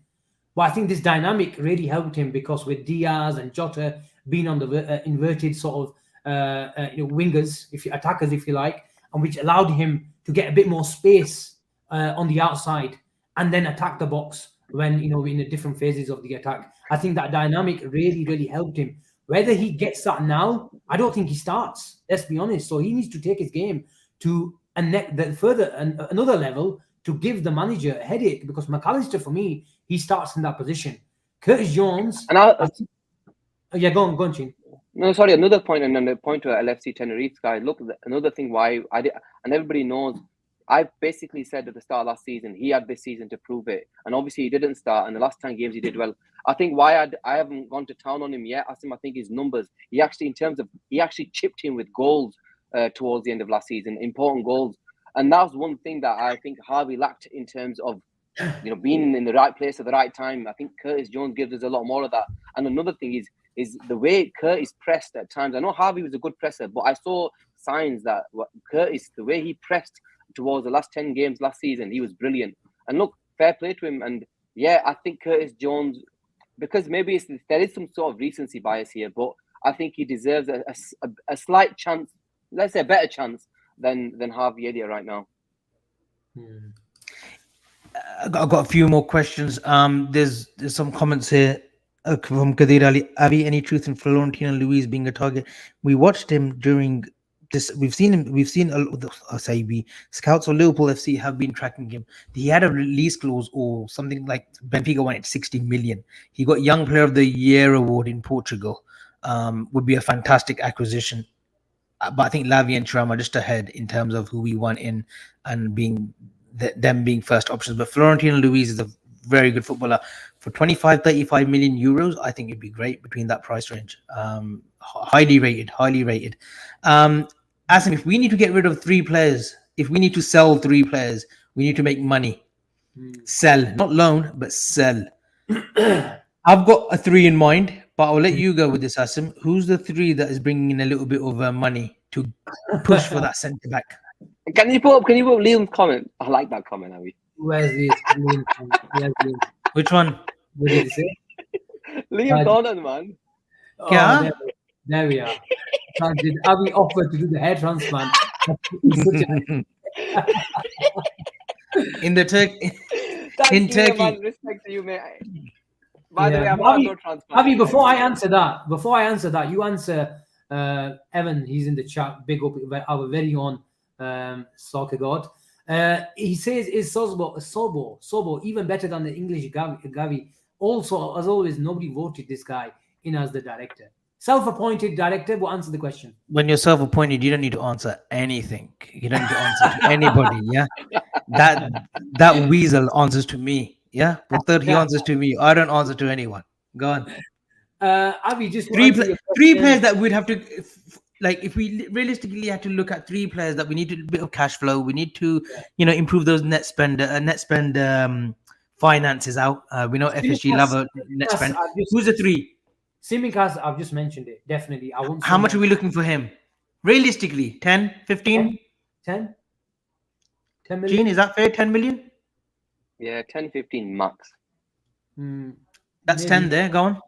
But I think this dynamic really helped him, because with Diaz and Jota being on the inverted sort of wingers, attackers, if you like, and which allowed him to get a bit more space on the outside and then attack the box when in the different phases of the attack. I think that dynamic really, really helped him. Whether he gets that now, I don't think he starts. Let's be honest. So he needs to take his game to another level to give the manager a headache, because McAllister, for me, he starts in that position. Curtis Jones. And go on, Chin. No, sorry. Another point, and then the point to LFC Tenerife guy. Look, another thing why I did, and everybody knows, I basically said at the start of last season he had this season to prove it, and obviously he didn't start. And the last 10 games he did well. I think why I haven't gone to town on him yet, Asim, I think his numbers. He actually chipped in with goals towards the end of last season, important goals, and that was one thing that I think Harvey lacked in terms of being in the right place at the right time. I think Curtis Jones gives us a lot more of that. And another thing is the way Curtis pressed at times. I know Harvey was a good presser, but I saw signs that Curtis, the way he pressed towards the last 10 games last season, he was brilliant. And look, fair play to him. And yeah, I think Curtis Jones, because maybe there is some sort of recency bias here, but I think he deserves a slight chance, let's say a better chance than Harvey Elliott right now. I've got a few more questions. There's some comments here from Kadir Ali. Avi, any truth in Florentino Luis being a target? We watched him during this. We've seen scouts of Liverpool FC have been tracking him. He had a release clause or something like Benfica wanted 60 million. He got Young Player of the Year award in Portugal. Would be a fantastic acquisition. But I think Lavia and Thuram are just ahead in terms of who we want in and them being first options. But Florentino Luis is a very good footballer. For 25-35 million euros, I think it'd be great between that price range. Highly rated. Asim, if we need to get rid of 3 players, if we need to sell 3 players, we need to make money. Sell, not loan, but sell. I've got a 3 in mind, but I'll let you go with this, Asim. Who's the 3 that is bringing in a little bit of money to push for that centre back? Can you put Liam's comment? I like that comment, Avi. Where's this? Which one? What did he say? Liam Gordon, man. Yeah. There we are. Did Avi offer to do the hair transplant? in Turkey. Man. Respect to you, mate. By the way, I'm not no transplant. Avi, before I answer that, you answer Evan. He's in the chat. Big up our very own soccer god. He says, is Sobo even better than the English Gavi? Also, as always, nobody voted this guy in as the director. Self-appointed director will answer the question. When you're self-appointed, you don't need to answer anything. You don't need to answer to anybody. Yeah, that weasel answers to me. Yeah, but he answers to me. I don't answer to anyone. Go on. Avi, just 3 players that we'd have to. Like, if we realistically had to look at 3 players that we need a bit of cash flow, we need to, improve those net spend finances out. We know FSG love a net spend. Who's the 3? Tsimikas, I've just mentioned it. Definitely. How much are we looking for him? Realistically, 10, 15? 10 million? Gene, is that fair? 10 million? Yeah, 10, 15 max. That's maybe 10 there. Go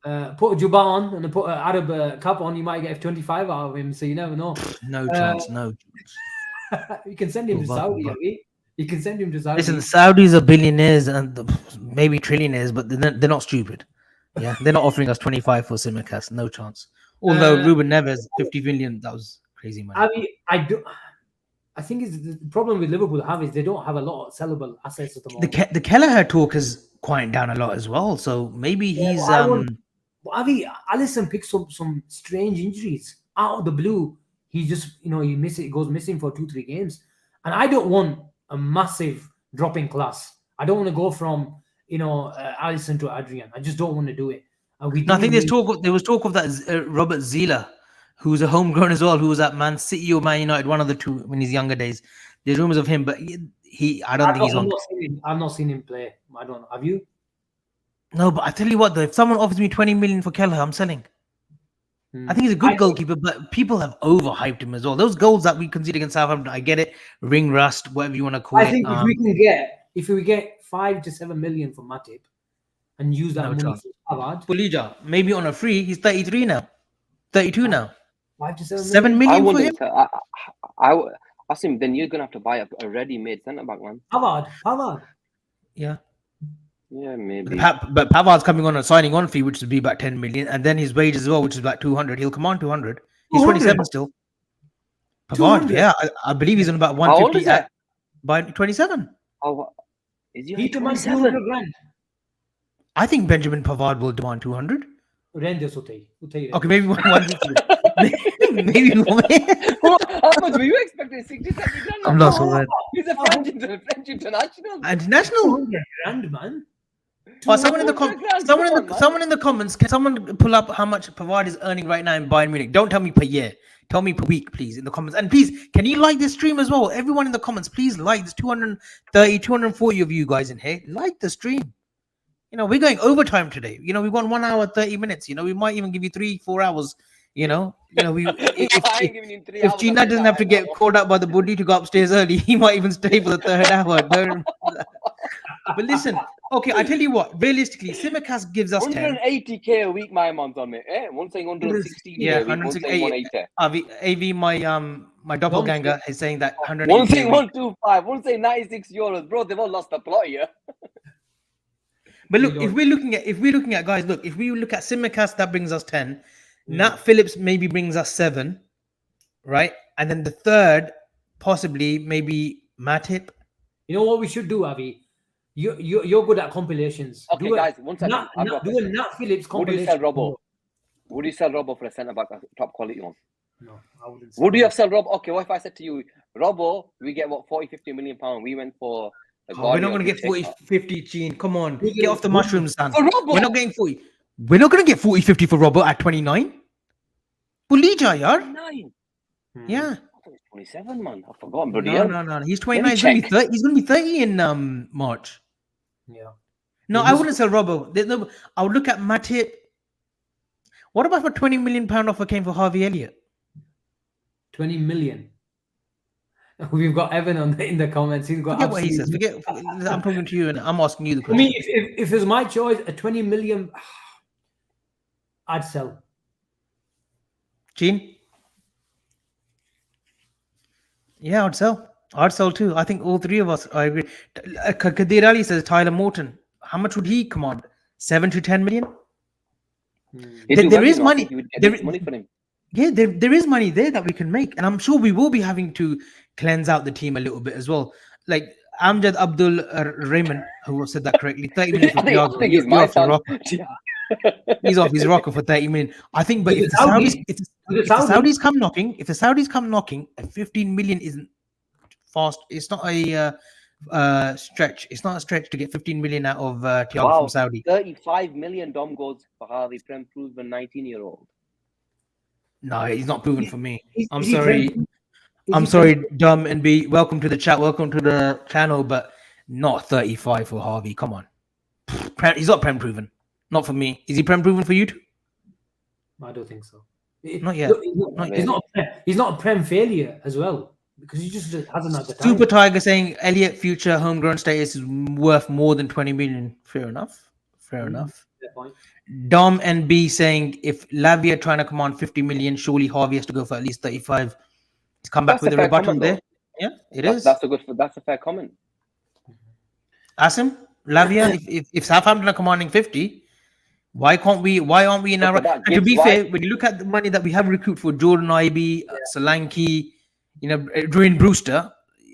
on. Put a Juba on and put an Arab cap on, you might get 25 out of him, so you never know. No chance. You can send him to Saudi, Avi. You can send him to Saudi. Listen, the Saudis are billionaires and maybe trillionaires, but they're not stupid. Yeah, they're not offering us 25 for Tsimikas. No chance. Although Ruben Neves, 50 million, that was crazy money. I think the problem with Liverpool is they don't have a lot of sellable assets at the moment. The Kelleher talk has quieted down a lot as well, so maybe he's. Alisson picks up some strange injuries out of the blue. He just, he goes missing for 2-3 games, and I don't want a massive drop in class. I don't want to go from Alisson to Adrian. I just don't want to do it. I think there was talk of that Robert Zieler, who's a homegrown as well, who was at Man City or Man United, one of the two in his younger days. There's rumors of him, but I don't think he's on. I've not seen him play. I don't know. Have you? No, but I tell you what, though, if someone offers me 20 million for Kelleher, I'm selling. I think he's a good goalkeeper, but people have overhyped him as well. Those goals that we conceded against Southampton, I get it, ring rust, whatever you want to call it. I think if we get 5 to 7 million for Matip and use that No money chance. for Pavard, Pulija, maybe on a free, he's 33 now, 32 now. 5 to 7 7 million. I million for him. wouldn't. I Asim, then you're gonna have to buy a ready-made centre back, man. Pavard. Yeah. Yeah, maybe. But Pavard's coming on a signing on fee, which would be about 10 million, and then his wage as well, which is about 200. He'll come on 200. He's 27 still. Pavard, 200? yeah, I believe he's on about How old 150 is that? by 27. Oh, is he He demands 27? 200 grand. I think Benjamin Pavard will demand 200. Rende Sotei. Okay, maybe 150. maybe How much were you expecting? 60, 70 grand? I'm not so bad. He's a French international. International. 200 grand, man. Oh, someone in the 200 grand, someone in the comments, can someone pull up how much Pavard is earning right now in Bayern Munich? Don't tell me per year. Tell me per week, please, in the comments. And please, can you like this stream as well? Everyone in the comments, please like. There's 230, 240 of you guys in here. Like the stream. You know, we're going overtime today. You know, we've gone 1 hour, 30 minutes. You know, we might even give you 3-4 hours. You know, if Gina doesn't have to get called up by the buddy to go upstairs early, he might even stay for the third hour. But listen, okay, I tell you what, realistically, Simicast gives us 10. 180k a week, my mom's on me. One saying 116. Yeah, a week, one saying 180. AV, my doppelganger is saying that 180. One saying 125, one saying 96 euros. Bro, they've all lost the plot here. But look, if we're looking at guys, look, if we look at Simicast, that brings us 10. Nat Phillips maybe brings us 7, right? And then the third, possibly maybe Matip. You know what we should do, Avi? You're good at compilations. Okay, guys, one second. Do a Nat Phillips compilation. Would you sell Robbo? Would you sell Robbo for a centre back, a top quality one? No, I wouldn't. Would you have sold Robbo? Okay, what if I said to you, Robbo, we get what, 40-50 million pounds? We went for. We're not going to get 40-50, Gene. Come on, get off the mushrooms, son. We're not getting 40. We're not going to get 40-50 for Robbo at 29. Bulija, yar. 29. Yeah. I thought it was 27, man. I've forgotten, bloody No. He's 29. He's going to be 30 in March. Yeah. No, I wouldn't sell Robbo. I would look at Matip. What about if a 20 million pound offer came for Harvey Elliott? 20 million. We've got Evan in the comments. He's got. Forget what he says. I'm talking to you and I'm asking you the I question. mean, if it's my choice, a 20 million, I'd sell. Gene? Yeah, I'd sell. I'd sell too. I think all three of us, I agree. Kadir Ali says Tyler Morton. How much would he command? 7 to 10 million? There is money. Money for him. Yeah, there is money there that we can make. And I'm sure we will be having to cleanse out the team a little bit as well. Like Amjad Abdul Rahman, who said that correctly, 30 million for Thiago. I think he's my son. He's off his rocker for 30 million. I think, but if the Saudis come knocking, a 15 million isn't fast. It's not a stretch. It's not a stretch to get 15 million out of Thiago from Saudi. 35 million Dom goes for Harvey Prem proven 19-year-old. No, he's not proven for me. I'm sorry. I'm sorry, Dom and B. Welcome to the chat. Welcome to the channel, but not 35 for Harvey. Come on. He's not Prem proven. Not for me. Is he Prem proven for you too? I don't think so. Not yet. He's not a Prem failure as well because he just hasn't had the time. Super Tiger saying Elliott future homegrown status is worth more than 20 million. Fair enough. Fair enough. Fair point. Dom and B saying if Lavia trying to command 50 million, surely Harvey has to go for at least 35. He's come back with a rebuttal there. Yeah, it is. That's a fair comment. Asim, Lavia, if Southampton are commanding 50, why aren't we in our... And to be fair, when you look at the money that we have recruited for Jordan Ibe, Solanke, Dwayne Brewster,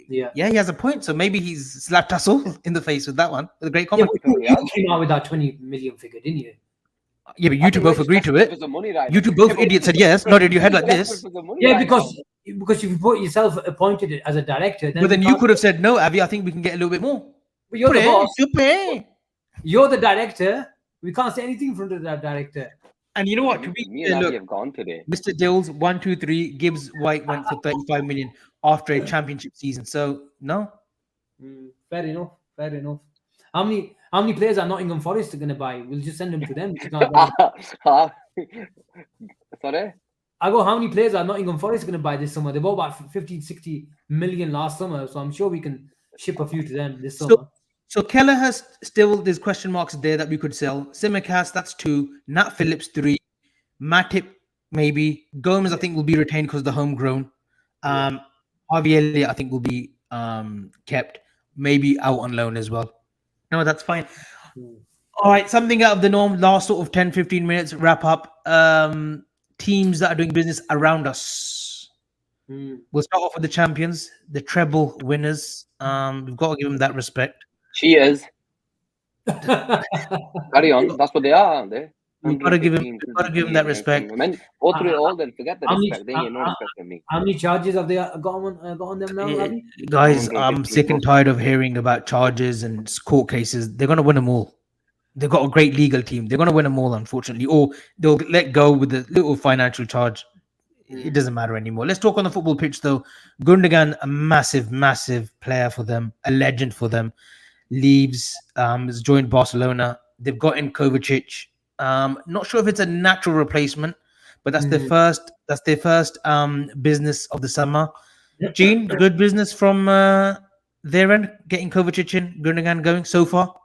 he has a point. So maybe he's slapped us all in the face with that one. With a great comment. You came out with that 20 million figure, didn't you? Yeah, but you two both agreed to it. You two both idiots said yes, nodded your head like this. Yeah, because if you put yourself appointed as a director, then you could have said no, Avi. I think we can get a little bit more. But you're the boss. You're the director. We can't say anything from the director. And you know what? Me and Avi have gone today. Mr. Dills 1, 2, 3. Gibbs White went for 35 million after a championship season. So no. Fair enough. How many players are Nottingham Forest going to buy? We'll just send them to them. Sorry? I go, how many players are Nottingham Forest going to buy this summer? They bought about 50, 60 million last summer, so I'm sure we can ship a few to them this summer. So Keller has still, there's question marks there that we could sell. Simicast, that's 2. Nat Phillips, 3. Matip, maybe. Gomez, I think, will be retained because of the homegrown. Harvey Elliott, I think, will be kept. Maybe out on loan as well. No, that's fine. All right, something out of the norm. Last sort of 10, 15 minutes, wrap up. Teams that are doing business around us. We'll start off with the champions, the treble winners. We've got to give them that respect. Cheers. Carry on. That's what they are, aren't they? We've got to give them that respect. Go through it all, then forget the respect. They ain't no respect from me. How many charges have they got on them now, Lavia? Guys, I'm sick and tired of hearing about charges and court cases. They're going to win them all. They've got a great legal team. They're going to win them all, unfortunately. Or they'll let go with the little financial charge. It doesn't matter anymore. Let's talk on the football pitch, though. Gundogan, a massive, massive player for them, a legend for them. Leaves, has joined Barcelona. They've got in Kovacic. Not sure if it's a natural replacement, but that's their first. That's their first business of the summer. Gene, good business from their end, getting Kovacic in, Gundogan going so far.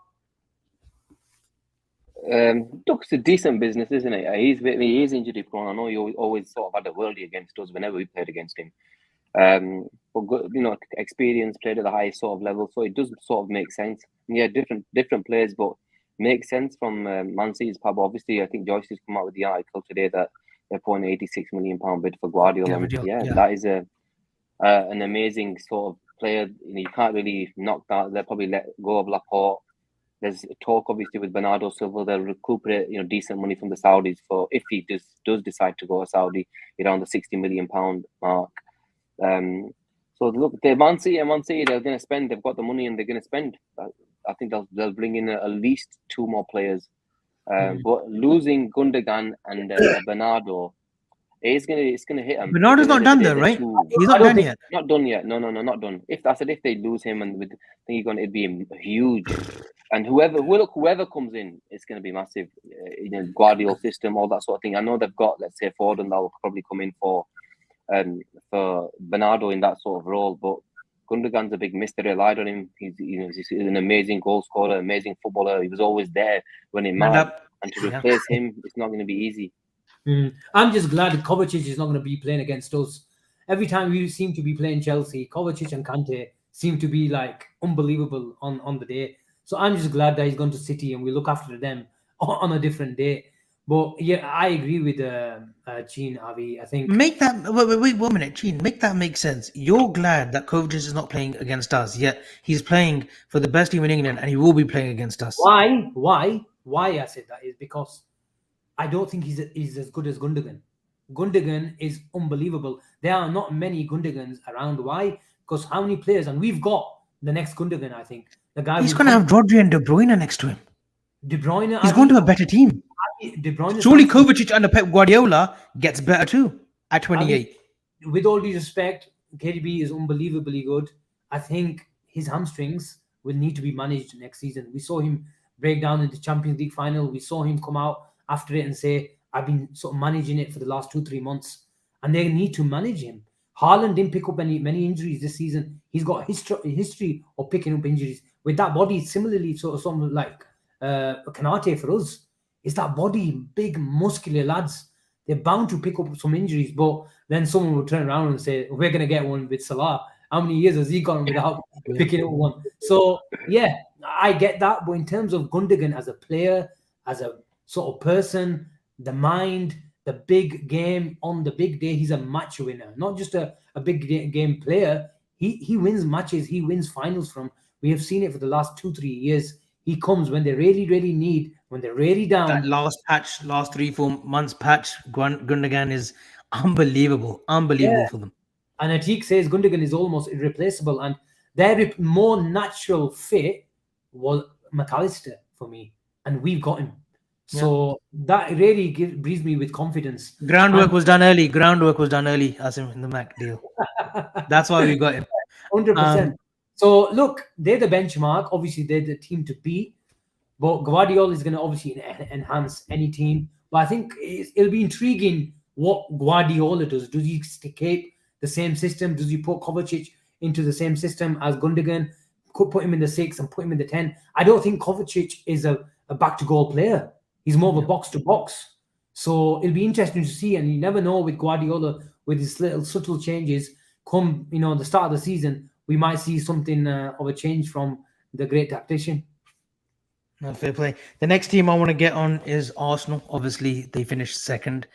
Look, it's a decent business, isn't it? He is injury prone. I know he always sort of had a worldie against us whenever we played against him. But good, experience, played at the highest sort of level, so it does sort of make sense. Yeah, different players, but makes sense from Man City's pub. Obviously, I think Joyce has come out with the article today that they're putting £86 million bid for Guardiola. That is an amazing sort of player. You can't really knock that. They'll probably let go of Laporte. There's talk, obviously, with Bernardo Silva. They'll recuperate, decent money from the Saudis for if he does decide to go to Saudi around the £60 million mark. So look, Man City, they're going to spend. They've got the money and they're going to spend. I think they'll bring in at least 2 more players. But losing Gundogan and Bernardo, it's gonna hit them. Bernardo's not done though, right? He's not done yet. Not done yet. No, not done. If they lose him, and it'd be huge. And whoever comes in, it's going to be massive. Guardiola system, all that sort of thing. I know they've got, let's say, Foden that will probably come in for Bernardo in that sort of role. But Gundogan's a big mister. Relied on him. He's an amazing goal scorer, amazing footballer. He was always there when it mattered. And to replace him, it's not going to be easy. I'm just glad Kovacic is not going to be playing against us. Every time we seem to be playing Chelsea, Kovacic and Kante seem to be like unbelievable on the day. So I'm just glad that he's gone to City and we look after them on a different day. But yeah, I agree with Gene, Avi. I think make that wait 1 minute, Gene. Make that make sense. You're glad that Kovacic is not playing against us, yet he's playing for the best team in England, and he will be playing against us. Why? I said that is because I don't think he's as good as Gundogan. Gundogan is unbelievable. There are not many Gundogans around. Why? Because how many players? And we've got the next Gundogan, I think. The guy he's going to have Rodri and De Bruyne next to him. De Bruyne. He's going to a better team. De Bruyne. Surely Kovacic under Pep Guardiola gets better too at 28. With all due respect, KDB is unbelievably good. I think his hamstrings will need to be managed next season. We saw him break down in the Champions League final. We saw him come out after it and say, I've been sort of managing it for the last 2-3 months. And they need to manage him. Haaland didn't pick up many injuries this season. He's got a history of picking up injuries. With that body, similarly, sort of something like Kanate for us, is that body, big, muscular lads. They're bound to pick up some injuries, but then someone will turn around and say, we're going to get one with Salah. How many years has he gone without picking up one? So, yeah, I get that. But in terms of Gundogan as a player, as a sort of person, the mind, the big game on the big day, he's a match winner. Not just a big game player. He wins matches. He wins finals from. We have seen it for the last 2-3 years. He comes when they really, really need, when they're really down. That last 3-4 months patch, Gundogan is unbelievable for them. And Atik says Gundogan is almost irreplaceable. And their more natural fit was McAllister for me. And we've got him. So that really breathes me with confidence. Groundwork was done early, Asim, in the Mac deal. That's why we got him. 100%. So, look, they're the benchmark. Obviously, they're the team to beat. But Guardiola is going to obviously enhance any team. But I think it'll be intriguing what Guardiola does. Does he keep the same system? Does he put Kovacic into the same system as Gundogan? Could put him in the 6 and put him in the 10. I don't think Kovacic is a back-to-goal player. He's more of a box-to-box. So it'll be interesting to see, and you never know with Guardiola, with his little subtle changes, come, the start of the season, we might see something of a change from the great tactician. No, fair play. The next team I want to get on is Arsenal. Obviously, they finished second.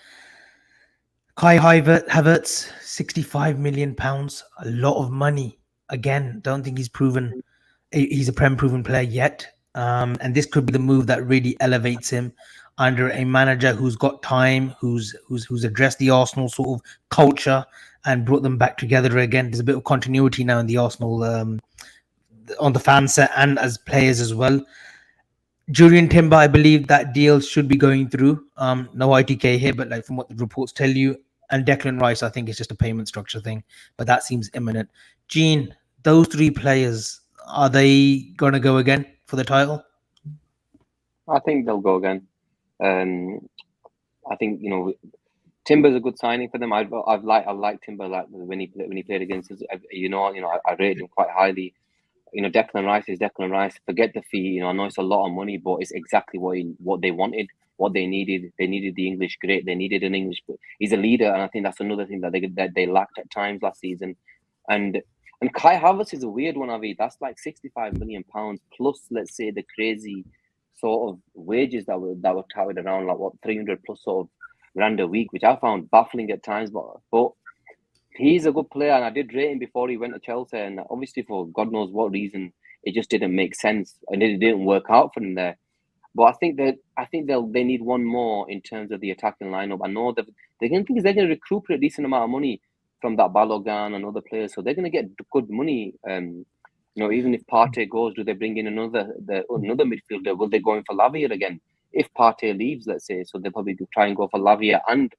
Kai Havertz, £65 million, a lot of money. Again, don't think he's a Prem-proven player yet. And this could be the move that really elevates him under a manager who's got time, who's addressed the Arsenal sort of culture and brought them back together again. There's a bit of continuity now in the Arsenal on the fan set and as players as well. Julian Timber, I believe that deal should be going through. No ITK here, but like from what the reports tell you, and Declan Rice, I think it's just a payment structure thing, but that seems imminent. Gene, those 3 players, are they going to go again for the title? I think they'll go again. I think Timber's a good signing for them. I've liked Timber when he played against us. I rated him quite highly. Declan Rice is Declan Rice. Forget the fee. I know it's a lot of money, but it's exactly what they wanted, what they needed. They needed the English great. They needed an English. He's a leader, and I think that's another thing that they lacked at times last season. And Kai Havertz is a weird one, Avi. That's like £65 million plus, let's say, the crazy sort of wages that were touted around, like 300 plus sort of rand a week, which I found baffling at times. But he's a good player, and I did rate him before he went to Chelsea, and obviously for God knows what reason, it just didn't make sense, and it didn't work out for him there. But I think they need one more in terms of the attacking lineup. I know that they're going to recuperate a decent amount of money from that Balogun and other players, so they're going to get good money. Even if Partey goes, do they bring in another midfielder? Will they go in for Lavia again? If Partey leaves, let's say, so they'll probably try and go for Lavia and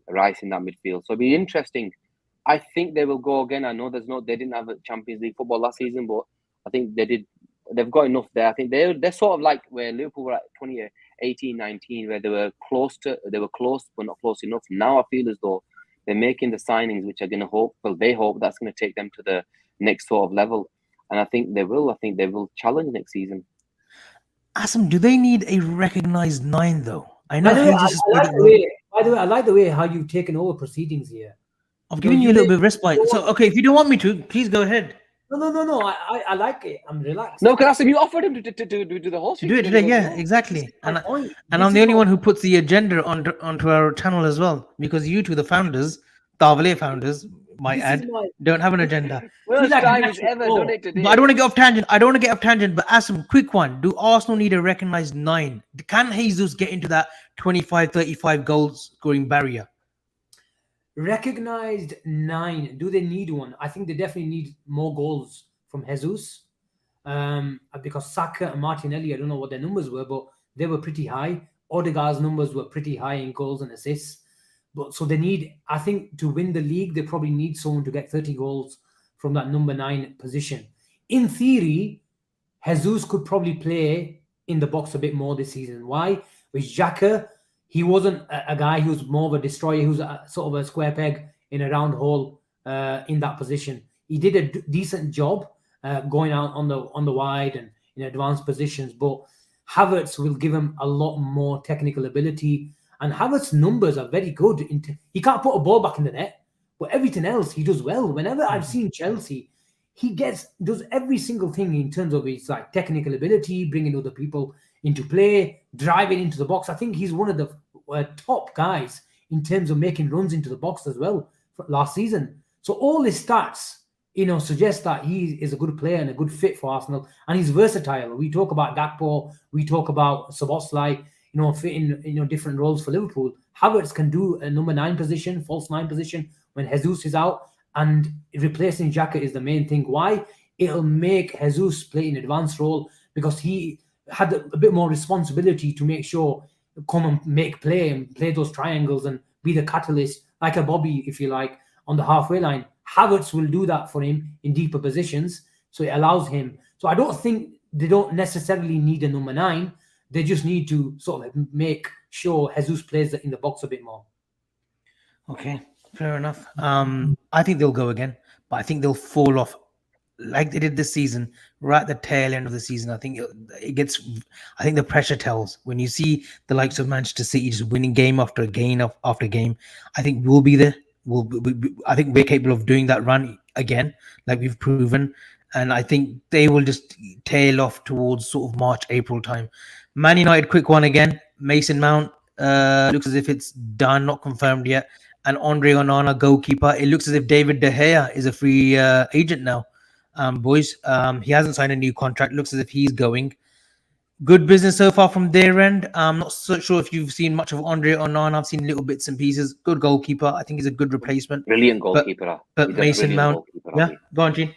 Rice in that midfield. So it'll be interesting. I think they will go again. I know they didn't have a Champions League football last season, but I think they did. They've got enough there. I think they're sort of like where Liverpool were at 2018-19, where they were close but not close enough. Now I feel as though they're making the signings which are going to they hope that's going to take them to the next sort of level. And I think they will. I think they will challenge next season. Asim, do they need a recognised 9 though? I know. By the way, I like the way how you've taken over proceedings here. I've given you a little bit of respite. So, okay, if you don't want me to, please go ahead. No. I like it. I'm relaxed. No, because Asim, you offered him to do the whole. To do it today, yeah, exactly. And I'm the only one who puts the agenda onto our channel as well, because you two, the founders, Davale founders, might add, don't have an agenda. Worst time he's ever done it today. But I don't want to get off tangent. But Asim, quick one: do Arsenal need a recognised 9? Can Jesus get into that 25, 35 goals scoring barrier? Recognised 9. Do they need one? I think they definitely need more goals from Jesus. Because Saka and Martinelli, I don't know what their numbers were, but they were pretty high. Odegaard's numbers were pretty high in goals and assists. But so they need, I think, to win the league, they probably need someone to get 30 goals from that number 9 position. In theory, Jesus could probably play in the box a bit more this season. Why? With Xhaka, he wasn't a guy who's more of a destroyer, who's sort of a square peg in a round hole in that position. He did a decent job going out on the wide and in advanced positions, but Havertz will give him a lot more technical ability. And Havertz's numbers are very good. He can't put a ball back in the net, but everything else he does well. Whenever I've seen Chelsea, he does every single thing in terms of his technical ability, bringing other people into play, driving into the box. I think he's one of the top guys in terms of making runs into the box as well for last season. So all his stats, suggest that he is a good player and a good fit for Arsenal, and he's versatile. We talk about Gakpo, we talk about Szoboszlai, fitting different roles for Liverpool. Havertz can do a number 9 position, false 9 position when Jesus is out, and replacing Xhaka is the main thing. Why? It'll make Jesus play an advanced role because he had a bit more responsibility to make sure come and make play and play those triangles and be the catalyst, like a Bobby, if you like, on the halfway line. Havertz will do that for him in deeper positions, so it allows him. So I don't think they don't necessarily need a number 9. They just need to sort of make sure Jesus plays in the box a bit more. Okay, fair enough. I think they'll go again, but I think they'll fall off like they did this season, right at the tail end of the season. I think it gets. I think the pressure tells when you see the likes of Manchester City just winning game after game after game. I think we'll be there. I think we're capable of doing that run again, like we've proven. And I think they will just tail off towards sort of March, April time. Man United, quick one again. Mason Mount looks as if it's done, not confirmed yet. And Andre Onana, goalkeeper. It looks as if David De Gea is a free agent now. Boys, he hasn't signed a new contract. Looks as if he's going. Good business so far from their end. I'm not so sure if you've seen much of Andre Onana. I've seen little bits and pieces. Good goalkeeper. I think he's a good replacement. Brilliant goalkeeper. But Mason Mount, yeah, go on, Gene.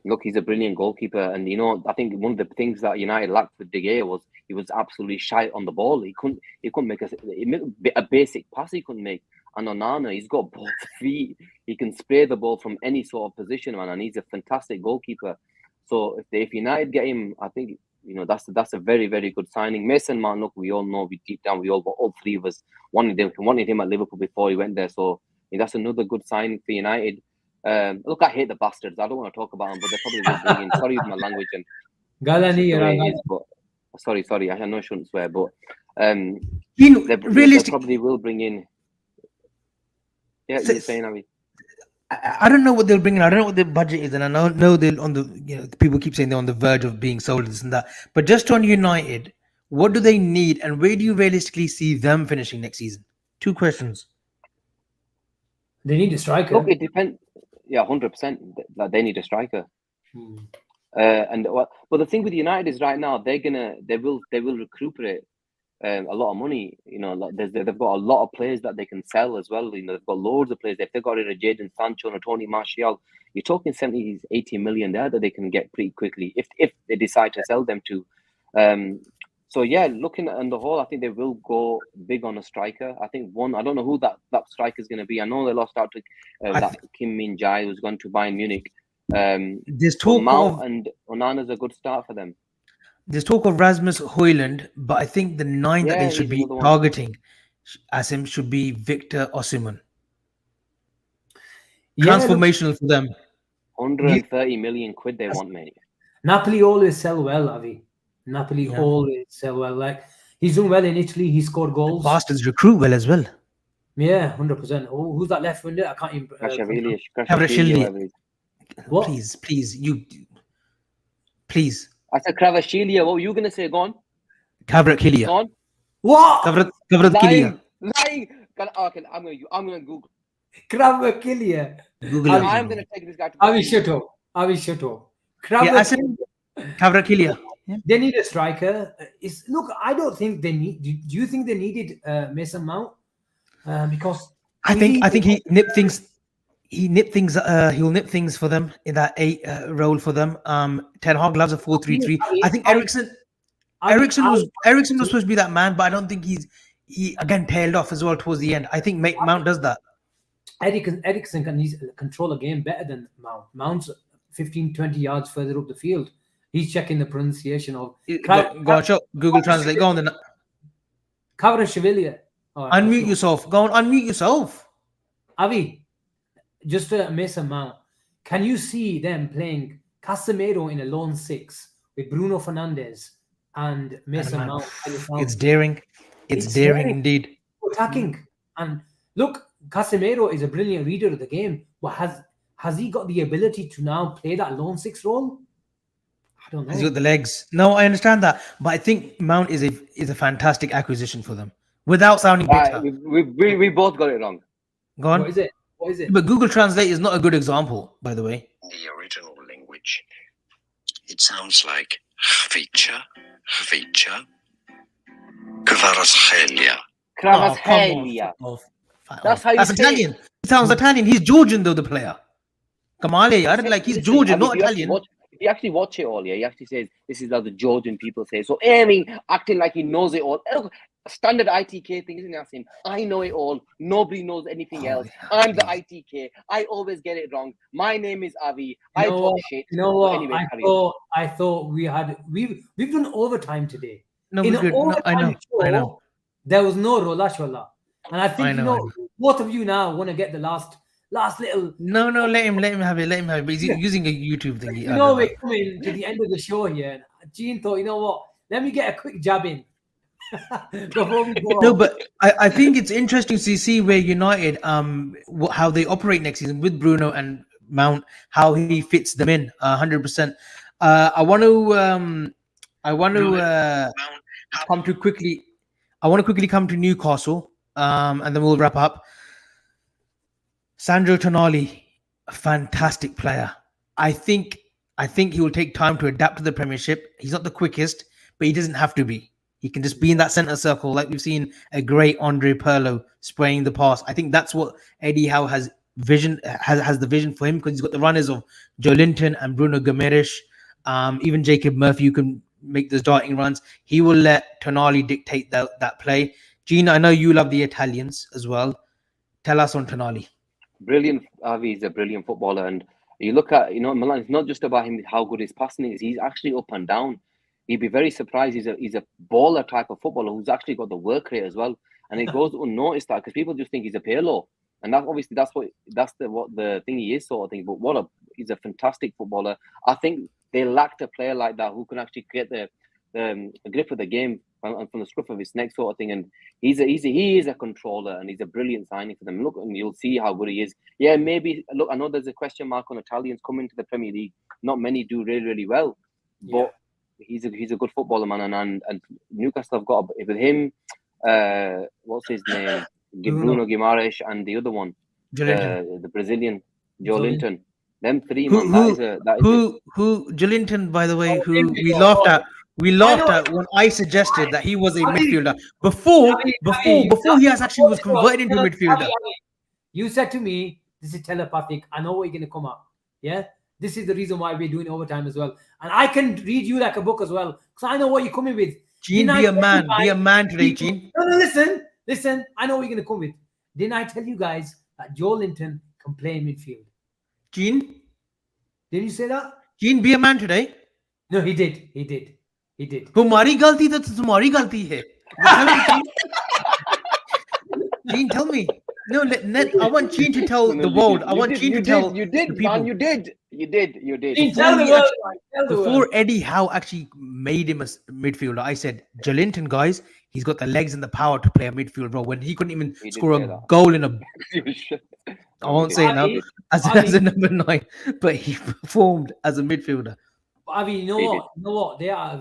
Look, he's a brilliant goalkeeper, and I think one of the things that United lacked with De Gea was he was absolutely shy on the ball. He couldn't make a basic pass. He couldn't make. And Onana, he's got both feet. He can spray the ball from any sort of position, man, and he's a fantastic goalkeeper. So if United get him, I think that's a very, very good signing. Mason Mount, look, we all know, all three of us wanted him at Liverpool before he went there. So that's another good signing for United. Look, I hate the bastards. I don't want to talk about them, but they probably will bring in. Sorry with my language and sorry. I know I shouldn't swear, but they probably will bring in. Yeah, you're saying, Avi. I don't know what they'll bring in. I don't know what their budget is, and I know they're on the. People keep saying they're on the verge of being sold, this and that. But just on United, what do they need, and where do you realistically see them finishing next season? 2 questions. They need a striker. Look, it depends. Yeah, 100%. That they need a striker. But the thing with United is right now they will recuperate a lot of money. They've got a lot of players that they can sell as well. They've got loads of players. If they've got rid of Jadon Sancho and Tony Martial, you're talking 70, 80 million there that they can get pretty quickly if they decide to sell them to. So yeah, looking on the whole, I think they will go big on a striker. I think I don't know who that striker is going to be. I know they lost out to Kim Min Jae, who's gone to Bayern Munich. There's talk Mount and Onana's a good start for them. There's talk of Rasmus Højlund, but I think the 9 that they should be targeting, Asim, should be Victor Osimhen. Transformational for them. 130 million quid they want, mate. Napoli always sell well, Avi. Always sell well. Like, he's doing well in Italy. He scored goals. Bastards recruit well as well. Yeah, 100%. Oh, who's that left winger? I can't even. Kvaratskhelia. What? Please. I said Kvaratskhelia. What were you gonna say? Go on. Kvaratskhelia. Go on. What? Kvaratskhelia. Lying. Okay, I'm gonna Google. Kvaratskhelia. I'm gonna take this guy to. Avi Shuto. Kvaratskhelia. They need a striker. Look, I don't think they need. Do you think they needed Mason Mount? Because I think he nipped things. He'll nip things for them in that 8 role for them. Ten Hag loves a 4-3-3. I think Ericsson was supposed to be that man, but I don't think he again tailed off as well towards the end. I think Mount does that. Ericsson can control a game better than Mount. Mount's 15-20 yards further up the field. He's checking the pronunciation of. Go on, show Google Translate. Go on then. Kvaratskhelia. Unmute yourself. Go on, unmute yourself. Avi, just Mason Mount. Can you see them playing Casemiro in a lone 6 with Bruno Fernandes and Mason Mount? It's daring. It's daring indeed. Attacking. And look, Casemiro is a brilliant reader of the game, but has he got the ability to now play that lone 6 role? I don't know. He's got the legs. No, I understand that, but I think Mount is a fantastic acquisition for them. Without sounding bitter. We both got it wrong. Go on. What is it? But Google Translate is not a good example, by the way. The original language, it sounds like Kvaratskhelia. Kvaratskhelia. That's how you say Italian. it. It sounds Italian. He's Georgian though, the player. Kamale, he's Georgian, not Italian. If you actually watch it all, he actually says this is how the Georgian people say. So Amy acting like he knows it all. Look, standard ITK thing, isn't it, Asim? I know it all. Nobody knows anything else. I'm the ITK. I always get it wrong. My name is Avi. I talk shit. You know what? Anyway, I thought we've done overtime today. No, in we're an good. No, I overtime know. I know. show, there was no rola shola. And I I think, know. I know. both of you now want to get the last little. No, no, let him have it. Let him have it. But he's using a YouTube thingy. I don't know. We're coming to the end of the show here. And Gene thought, you know what? Let me get a quick jab in before we go No, on. but I think it's interesting to see where United how they operate next season with Bruno and Mount, how he fits them in 100%. I want to come to quickly. I want to quickly come to Newcastle, and then we'll wrap up. Sandro Tonali, a fantastic player. I think he will take time to adapt to the Premiership. He's not the quickest, but he doesn't have to be. He can just be in that centre circle, like we've seen a great Andre Pirlo spraying the pass. I think that's what Eddie Howe has the vision for him, because he's got the runners of Joe Linton and Bruno Gomes, even Jacob Murphy, who can make those darting runs. He will let Tonali dictate that play. Gina, I know you love the Italians as well. Tell us on Tonali. Brilliant. Avi is a brilliant footballer, and you look at Milan. It's not just about him how good his passing is. He's actually up and down. You'd be very surprised. He's a baller type of footballer who's actually got the work rate as well, and it goes unnoticed that because people just think he's a Pirlo, and that's what the thing he is, sort of thing. But he's a fantastic footballer. I think they lacked a player like that who can actually get the grip of the game and from the scruff of his neck, sort of thing. And he is a controller, and he's a brilliant signing for them. Look, and you'll see how good he is. Yeah, maybe look. I know there's a question mark on Italians coming to the Premier League. Not many do really, really well, but he's a good footballer, man. And Newcastle have got with him. What's his name? Bruno Guimaraes, and the other one, the Brazilian Joe Linton. Them three, man. Who Joe Linton, by the way, who we laughed at. We laughed at when I suggested that he was a midfielder before he was converted into a midfielder. You said to me, "This is telepathic. I know what you're going to come up." Yeah, this is the reason why we're doing overtime as well, and I can read you like a book as well because I know what you're coming with. Gene, be a man today, Gene. No, listen. I know what you're going to come with. Didn't I tell you guys that Joe Linton can play in midfield? Gene, didn't you say that? Gene, be a man today. No, he did. हमारी गलती तो तुम्हारी गलती है. Gene, tell me. No, I want Gene to tell the world. I want Gene to tell you did, the people. Man, you did. Gene, tell the world. Before Eddie Howe actually made him a midfielder, I said, Joelinton, guys, he's got the legs and the power to play a midfield role. When he couldn't even score a goal in a... I won't say it now, as a number 9, but he performed as a midfielder. Avi, you know what? They are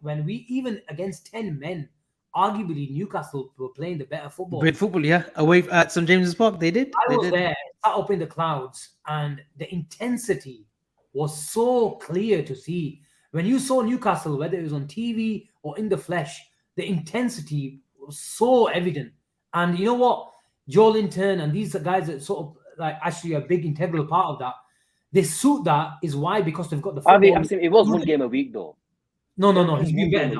when we even against 10 men, arguably Newcastle were playing the better football. Great football, yeah. Away at St James's Park, they did. I was there, sat up in the clouds, and the intensity was so clear to see. When you saw Newcastle, whether it was on TV or in the flesh, the intensity was so evident. And you know what? Joe Linton and these guys are sort of like actually a big integral part of that. They suit that is why, because they've got the football. It was one game a week though. No. He's been better.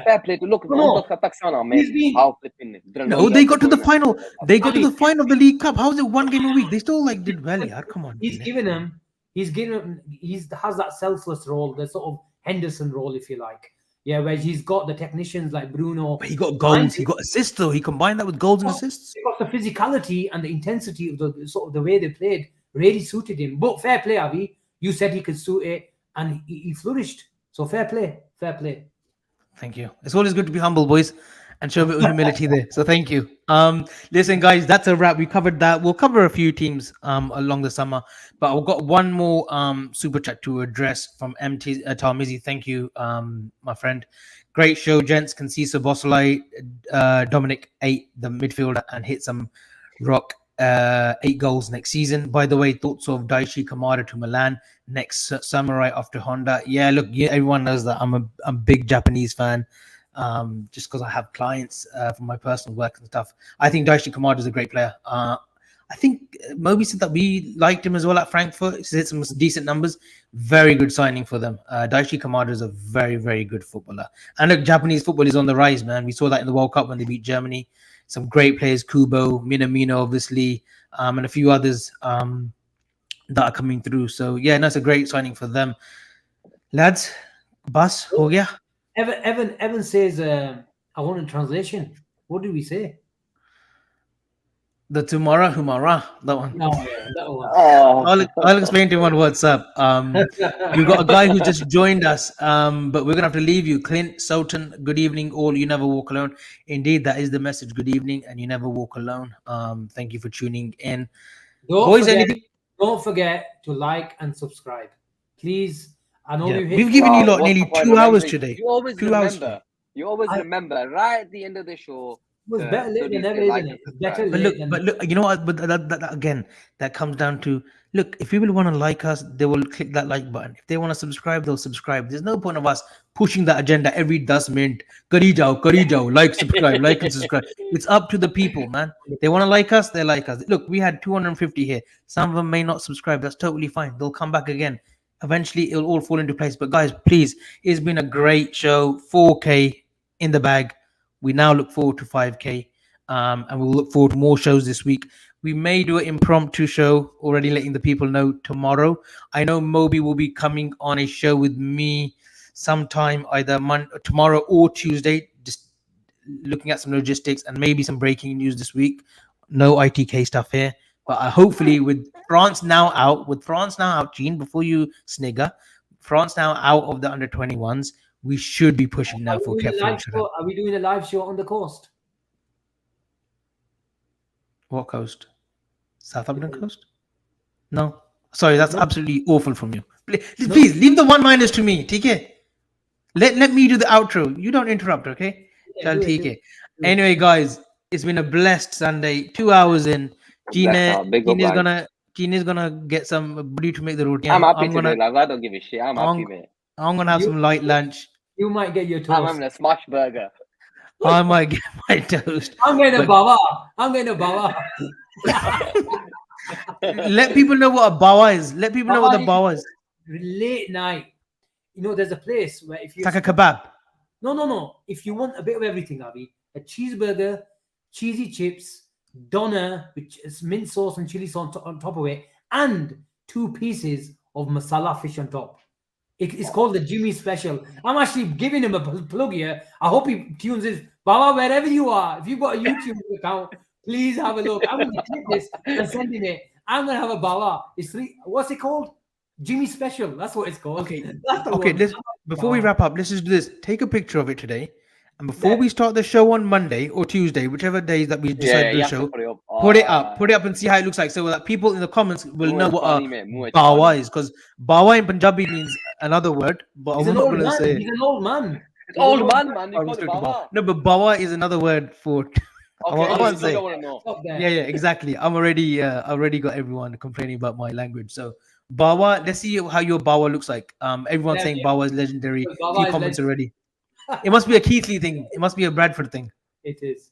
Fair play to look. No, they got to the final. They got to the final of the League Cup. How is it one game a week? They still did well. Yeah, come on. He has that selfless role, the sort of Henderson role, if you like. Yeah, where he's got the technicians like Bruno. But he got goals. He got assists though. He combined that with goals and assists. He got the physicality and the intensity of the sort of the way they played. Really suited him. But fair play, Avi. You said he could suit it, and he flourished. So fair play. Thank you. It's always good to be humble, boys, and show a bit of humility there. So thank you. Listen, guys, that's a wrap. We covered that. We'll cover a few teams along the summer, but I've got one more super chat to address from MT Talmizi. Thank you, my friend. Great show, gents. Can see Szoboszlai, Dominik 8, the midfielder, and hit some rock. 8 goals next season. By the way, thoughts of Daichi Kamada to Milan next summer right after Honda? Yeah, look, everyone knows that I'm a big Japanese fan, just because I have clients for my personal work and stuff. I think Daichi Kamada is a great player. I think Moby said that we liked him as well at Frankfurt. He's hit some decent numbers. Very good signing for them. Daichi Kamada is a very, very good footballer. And look, Japanese football is on the rise, man. We saw that in the World Cup when they beat Germany. Some great players, Kubo, Minamino, obviously, and a few others that are coming through. So, yeah, that's a great signing for them. Lads, bus, ho gaya? Evan says, I want a translation. What did we say? The Tumara Humara, that one. No, yeah, that one. Oh, I'll explain to you on WhatsApp. You got a guy who just joined us, but we're gonna have to leave you. Clint Sultan, good evening, all. You never walk alone. Indeed, that is the message. Good evening, and you never walk alone. Thank you for tuning in, boys. Anything? Don't forget to like and subscribe, please. I know Yeah, we've hit. we've given you lot what's the nearly point 2 hours remembering? today. You always 2 hours. remember. You always remember right at the end of the show. It was better late than never, like isn't it? and It's better But late than. look, you know what? But that again, that comes down to look. If people want to like us, they will click that like button. If they want to subscribe, they'll subscribe. There's no point of us pushing that agenda every 10 minutes. Kari jao, like, subscribe, like and subscribe. It's up to the people, man. They want to like us, they like us. Look, we had 250 here. Some of them may not subscribe. That's totally fine. They'll come back again. Eventually, it'll all fall into place. But guys, please, it's been a great show. 4K in the bag. We now look forward to 5K. And we'll look forward to more shows this week. We may do an impromptu show, already letting the people know tomorrow. I know Moby will be coming on a show with me sometime either tomorrow or Tuesday, just looking at some logistics and maybe some breaking news this week. No ITK stuff here, but hopefully with France now out, Gene, before you snigger, France now out of the under 21s, we should be pushing now for Kefir. Are we doing a live show on the coast? What coast? Southampton coast? No. Sorry, that's absolutely awful from you. Please leave the one-liners to me, TK. Let me do the outro. You don't interrupt, okay? Yeah, do it, do it. Anyway, guys, it's been a blessed Sunday. 2 hours in. Gene is gonna get some brie to make the roti. I'm happy to do it. Like, I don't give a shit. I'm happy, mate. I'm gonna have some light lunch. You might get your toast. I'm having a smash burger. I might get my toast. I'm getting a bawa. I'm getting a bawa. Let people know what a bawa is. Let people know what the bawa is. Late night. You know, there's a place where if you... It's like a kebab. No. If you want a bit of everything, Avi, a cheeseburger, cheesy chips, doner, which is mint sauce and chili sauce on top of it, and 2 pieces of masala fish on top. It's called the Jimmy Special. I'm actually giving him a plug here. I hope he tunes in. Baba, wherever you are, if you've got a YouTube account, please have a look. I'm going to clip this and send him it. I'm going to have a Baba. It's 3. What's it called? Jimmy Special. That's what it's called. Okay. Before we wrap up, let's just do this. Take a picture of it today. And before we start the show on Monday or Tuesday, whichever days that we decide to do the show, put it up and see how it looks like. So that people in the comments will know what a bawa is. Because bawa in Punjabi means another word, but I'm not going to say. He's an old man. It's old man. You call it bawa. No, but bawa is another word for. Okay, I won't say. Don't want to know. Yeah, exactly. I'm already got everyone complaining about my language. So bawa, let's see how your bawa looks like. Everyone's saying bawa is legendary. Few comments already. It must be a Keithley thing. It must be a Bradford thing. It is.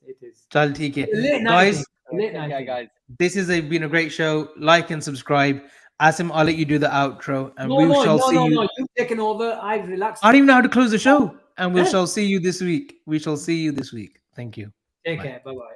Chal, guys, this has been a great show. Like and subscribe. Asim, I'll let you do the outro, and we shall see you. No, you've taken over. I've relaxed. I don't even know how to close the show, and we shall see you this week. Thank you. Take care. Bye-bye.